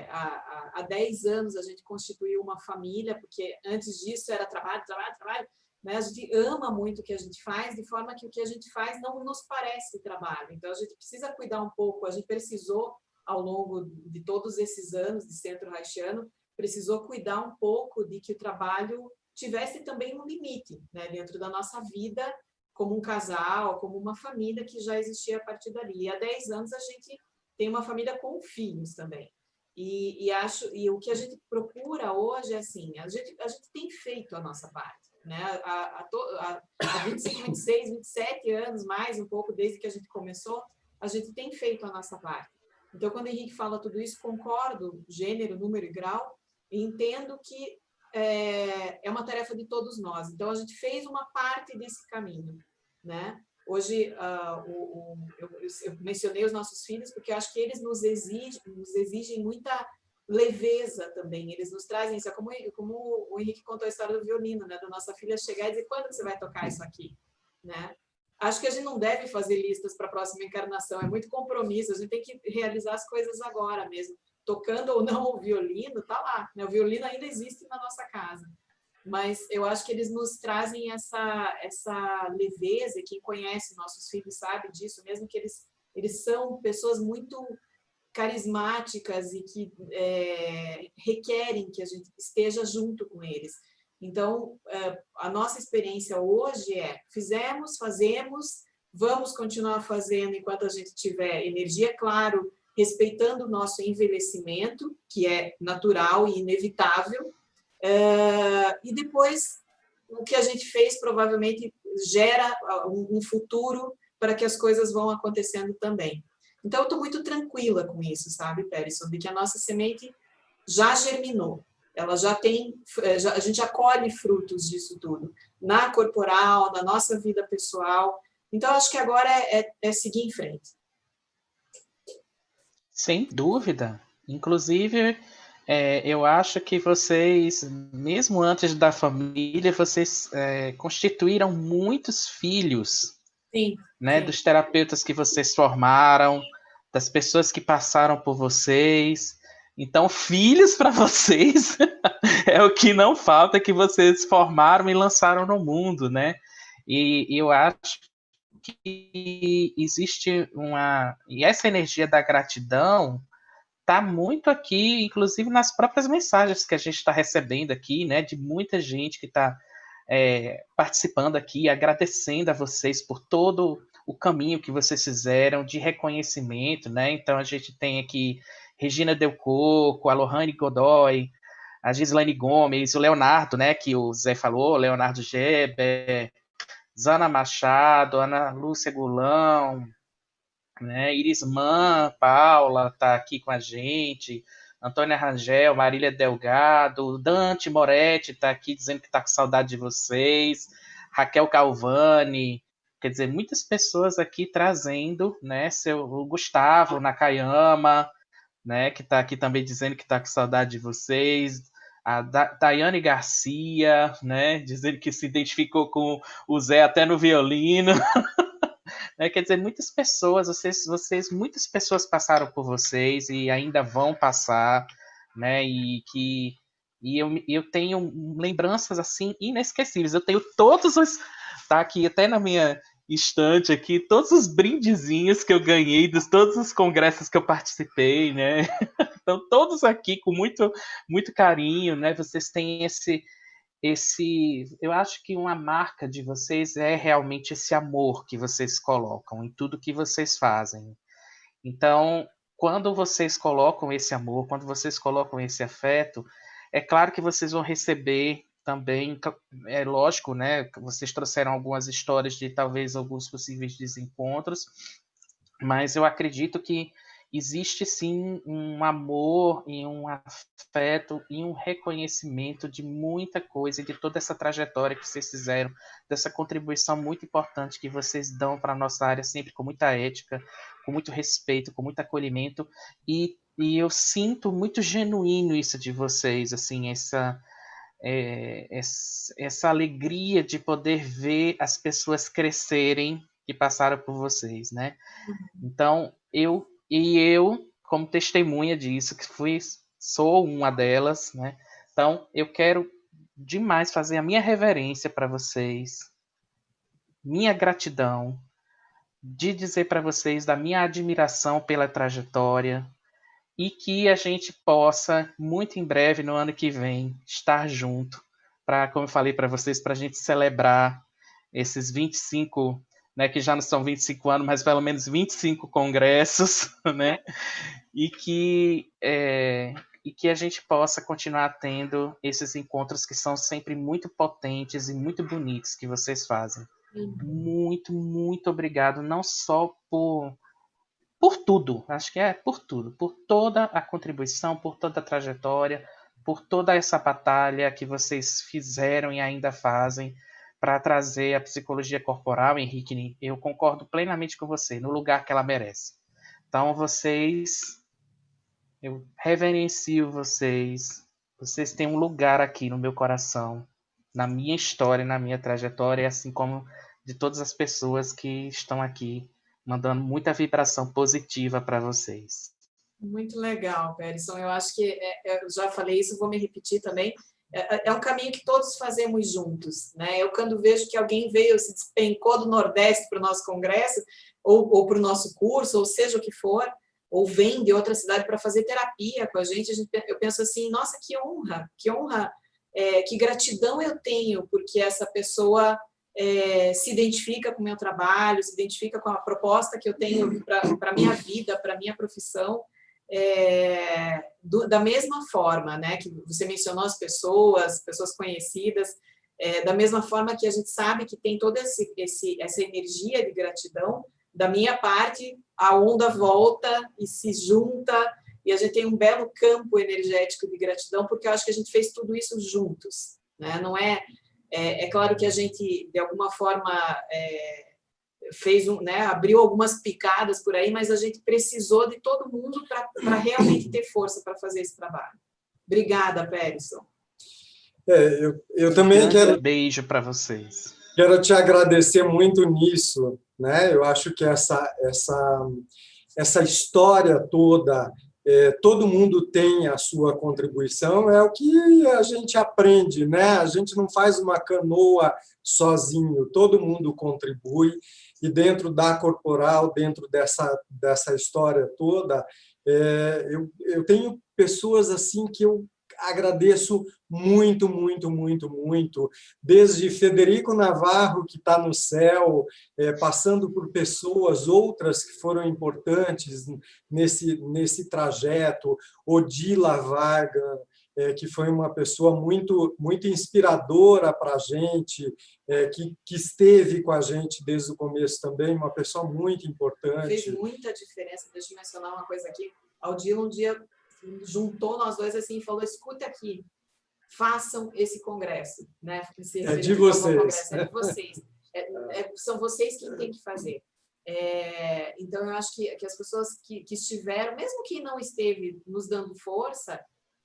há 10 anos a gente constituiu uma família, porque antes disso era trabalho, trabalho, trabalho, né? A gente ama muito o que a gente faz, de forma que o que a gente faz não nos parece trabalho. Então, a gente precisa cuidar um pouco, a gente precisou, ao longo de todos esses anos de centro reichiano, precisou cuidar um pouco de que o trabalho tivesse também um limite, né? Dentro da nossa vida, como um casal, como uma família que já existia a partir dali. E há 10 anos a gente tem uma família com filhos também. E o que a gente procura hoje é assim, a gente tem feito a nossa parte, né? Há 25, 26, 27 anos, mais um pouco desde que a gente começou, a gente tem feito a nossa parte. Então, quando o Henrique fala tudo isso, concordo, gênero, número e grau, e entendo que é uma tarefa de todos nós. Então, a gente fez uma parte desse caminho, né? Hoje, eu mencionei os nossos filhos porque eu acho que eles nos exigem muita leveza também. Eles nos trazem isso. É como o Henrique contou a história do violino, né? Da nossa filha chegar e dizer, quando que você vai tocar isso aqui? Né? Acho que a gente não deve fazer listas para a próxima encarnação. É muito compromisso. A gente tem que realizar as coisas agora mesmo. Tocando ou não o violino, está lá. Né? O violino ainda existe na nossa casa. Mas eu acho que eles nos trazem essa leveza, e quem conhece nossos filhos sabe disso, mesmo que eles são pessoas muito carismáticas e que requerem que a gente esteja junto com eles. Então, a nossa experiência hoje fizemos, fazemos, vamos continuar fazendo enquanto a gente tiver energia, claro, respeitando o nosso envelhecimento, que é natural e inevitável, e depois, o que a gente fez provavelmente gera um futuro para que as coisas vão acontecendo também. Então, eu estou muito tranquila com isso, sabe, Peterson, de que a nossa semente já germinou. Ela já tem, a gente já colhe frutos disso tudo, na corporal, na nossa vida pessoal. Então, acho que agora é seguir em frente. Sem dúvida. Inclusive, eu acho que vocês, mesmo antes da família, vocês constituíram muitos filhos, Sim, né? sim. Dos terapeutas que vocês formaram, das pessoas que passaram por vocês. Então, filhos para vocês é o que não falta, que vocês formaram e lançaram no mundo, né? E eu acho que existe e essa energia da gratidão está muito aqui, inclusive nas próprias mensagens que a gente está recebendo aqui, né, de muita gente que está participando aqui, agradecendo a vocês por todo o caminho que vocês fizeram de reconhecimento, né? Então a gente tem aqui Regina Del Coco, a Lohane Godoy, a Gislaine Gomes, o Leonardo, né, que o Zé falou, Leonardo Geber, Zana Machado, Ana Lúcia Gulão, né? Irisman, Paula está aqui com a gente, Antônia Rangel, Marília Delgado, Dante Moretti está aqui dizendo que está com saudade de vocês, Raquel Calvani, quer dizer, muitas pessoas aqui trazendo, né? O Gustavo Nakayama, né? Que está aqui também dizendo que está com saudade de vocês. A Daiane Garcia, né? Dizendo que se identificou com o Zé até no violino. Né? Quer dizer, muitas pessoas, muitas pessoas passaram por vocês e ainda vão passar, né? Eu tenho lembranças assim inesquecíveis. Eu tenho todos os, tá aqui até na minha estante aqui, todos os brindezinhos que eu ganhei de todos os congressos que eu participei, né? Então todos aqui com muito muito carinho, né? Vocês têm eu acho que uma marca de vocês é realmente esse amor que vocês colocam em tudo que vocês fazem. Então, quando vocês colocam esse amor, quando vocês colocam esse afeto, é claro que vocês vão receber também, é lógico, né? Vocês trouxeram algumas histórias de talvez alguns possíveis desencontros, mas eu acredito que existe sim um amor e um afeto e um reconhecimento de muita coisa, de toda essa trajetória que vocês fizeram, dessa contribuição muito importante que vocês dão para a nossa área, sempre com muita ética, com muito respeito, com muito acolhimento, e eu sinto muito genuíno isso de vocês, assim, essa alegria de poder ver as pessoas crescerem que passaram por vocês, né? Então, eu, como testemunha disso, sou uma delas, né? Então, eu quero demais fazer a minha reverência para vocês, minha gratidão, de dizer para vocês da minha admiração pela trajetória e que a gente possa, muito em breve, no ano que vem, estar junto, para, como eu falei para vocês, para a gente celebrar esses 25, né, que já não são 25 anos, mas pelo menos 25 congressos, né, e que a gente possa continuar tendo esses encontros que são sempre muito potentes e muito bonitos que vocês fazem. Muito, muito obrigado, não só por tudo, acho que é por tudo, por toda a contribuição, por toda a trajetória, por toda essa batalha que vocês fizeram e ainda fazem para trazer a psicologia corporal, Henrique, eu concordo plenamente com você, no lugar que ela merece. Então, eu reverencio vocês, vocês têm um lugar aqui no meu coração, na minha história, na minha trajetória, assim como de todas as pessoas que estão aqui mandando muita vibração positiva para vocês. Muito legal, Perisson. Eu acho que, eu já falei isso, vou me repetir também, é um caminho que todos fazemos juntos, né? Eu, quando vejo que alguém veio, se despencou do Nordeste para o nosso congresso, ou para o nosso curso, ou seja o que for, ou vem de outra cidade para fazer terapia com a gente, eu penso assim, nossa, que honra, que gratidão eu tenho, porque essa pessoa se identifica com o meu trabalho, se identifica com a proposta que eu tenho para a minha vida, para a minha profissão, da mesma forma, né, que você mencionou as pessoas conhecidas, da mesma forma que a gente sabe que tem toda essa energia de gratidão, da minha parte, a onda volta e se junta, e a gente tem um belo campo energético de gratidão, porque eu acho que a gente fez tudo isso juntos, né? Não é claro que a gente, de alguma forma, fez né, abriu algumas picadas por aí, mas a gente precisou de todo mundo para realmente ter força para fazer esse trabalho. Obrigada, Perisson. Eu também quero... Beijo para vocês. Quero te agradecer muito nisso, né? Eu acho que essa história toda, todo mundo tem a sua contribuição, é o que a gente aprende, né? A gente não faz uma canoa sozinho, todo mundo contribui, e dentro da corporal, dentro dessa história toda, eu tenho pessoas assim que eu agradeço muito, muito, muito, muito, desde Federico Navarro, que está no céu, passando por pessoas, outras que foram importantes nesse trajeto, Odila Varga, que foi uma pessoa muito, muito inspiradora para a gente, que esteve com a gente desde o começo também, uma pessoa muito importante. Fez muita diferença. Deixa eu mencionar uma coisa aqui. Odila um dia juntou nós dois assim e falou, escuta aqui, façam esse congresso, né? É de vocês. É de vocês. São vocês quem tem que fazer. Então, eu acho que as pessoas que estiveram, mesmo quem não esteve nos dando força,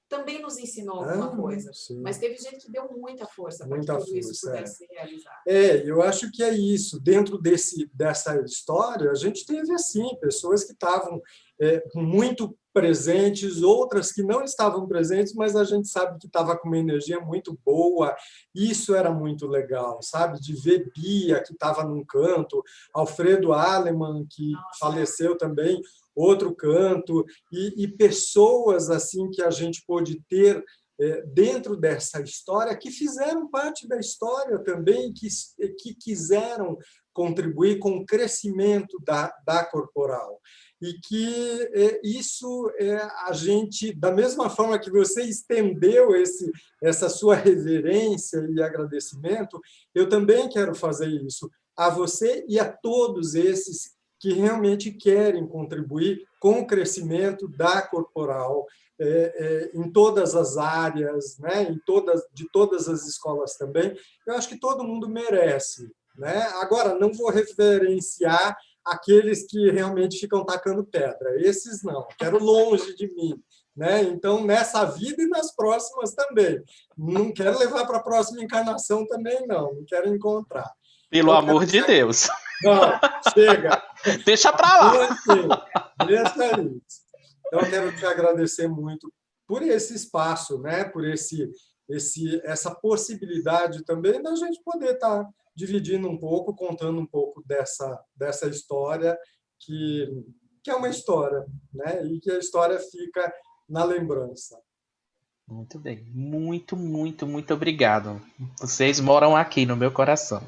também nos ensinou alguma coisa. Sim. Mas teve gente que deu muita força para que tudo isso pudesse ser realizado. Eu acho que é isso. Dentro dessa história, a gente teve, assim, pessoas que estavam muito presentes, outras que não estavam presentes, mas a gente sabe que estava com uma energia muito boa. Isso era muito legal, sabe? De ver Bia, que estava num canto, Alfredo Alemann, que faleceu também, outro canto, e pessoas assim que a gente pôde ter dentro dessa história, que fizeram parte da história também, que quiseram contribuir com o crescimento da corporal. E que isso a gente, da mesma forma que você estendeu essa sua reverência e agradecimento, eu também quero fazer isso a você e a todos esses que realmente querem contribuir com o crescimento da corporal em todas as áreas, né? De todas as escolas também. Eu acho que todo mundo merece, né? Agora, não vou referenciar aqueles que realmente ficam tacando pedra. Esses não, quero longe de mim. Né? Então, nessa vida e nas próximas também. Não quero levar para a próxima encarnação também, não quero encontrar. Pelo amor de Deus. Não, chega. Deixa para lá. Deixa isso. Então, eu quero te agradecer muito por esse espaço, né? Por essa possibilidade também da gente poder estar dividindo um pouco, contando um pouco dessa história, que é uma história, né? E que a história fica na lembrança. Muito bem. Muito, muito, muito obrigado. Vocês moram aqui no meu coração.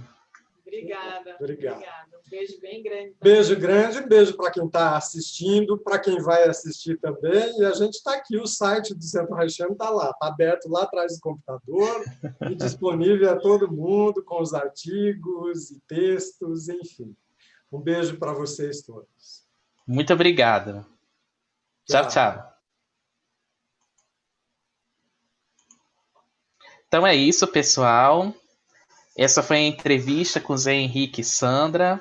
Obrigada. Um beijo bem grande. Beijo grande, um beijo para quem está assistindo, para quem vai assistir também. E a gente está aqui, o site do Centro Haitiano está lá, está aberto lá atrás do computador e disponível a todo mundo, com os artigos e textos, enfim. Um beijo para vocês todos. Muito obrigado. Tchau, tchau. Então é isso, pessoal. Essa foi a entrevista com Zé Henrique e Sandra.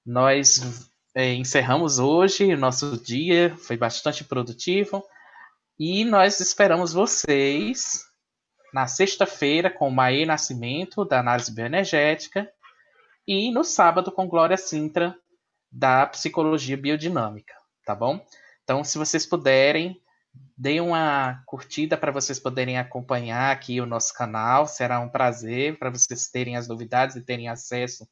Nós encerramos hoje o nosso dia, foi bastante produtivo. E nós esperamos vocês na sexta-feira com o Maê Nascimento, da análise bioenergética, e no sábado com Glória Sintra, da psicologia biodinâmica, tá bom? Então, se vocês puderem, deem uma curtida para vocês poderem acompanhar aqui o nosso canal. Será um prazer para vocês terem as novidades e terem acesso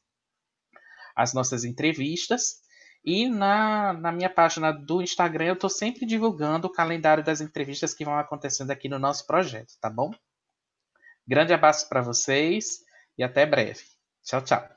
às nossas entrevistas. E na minha página do Instagram, eu estou sempre divulgando o calendário das entrevistas que vão acontecendo aqui no nosso projeto, tá bom? Grande abraço para vocês e até breve. Tchau, tchau.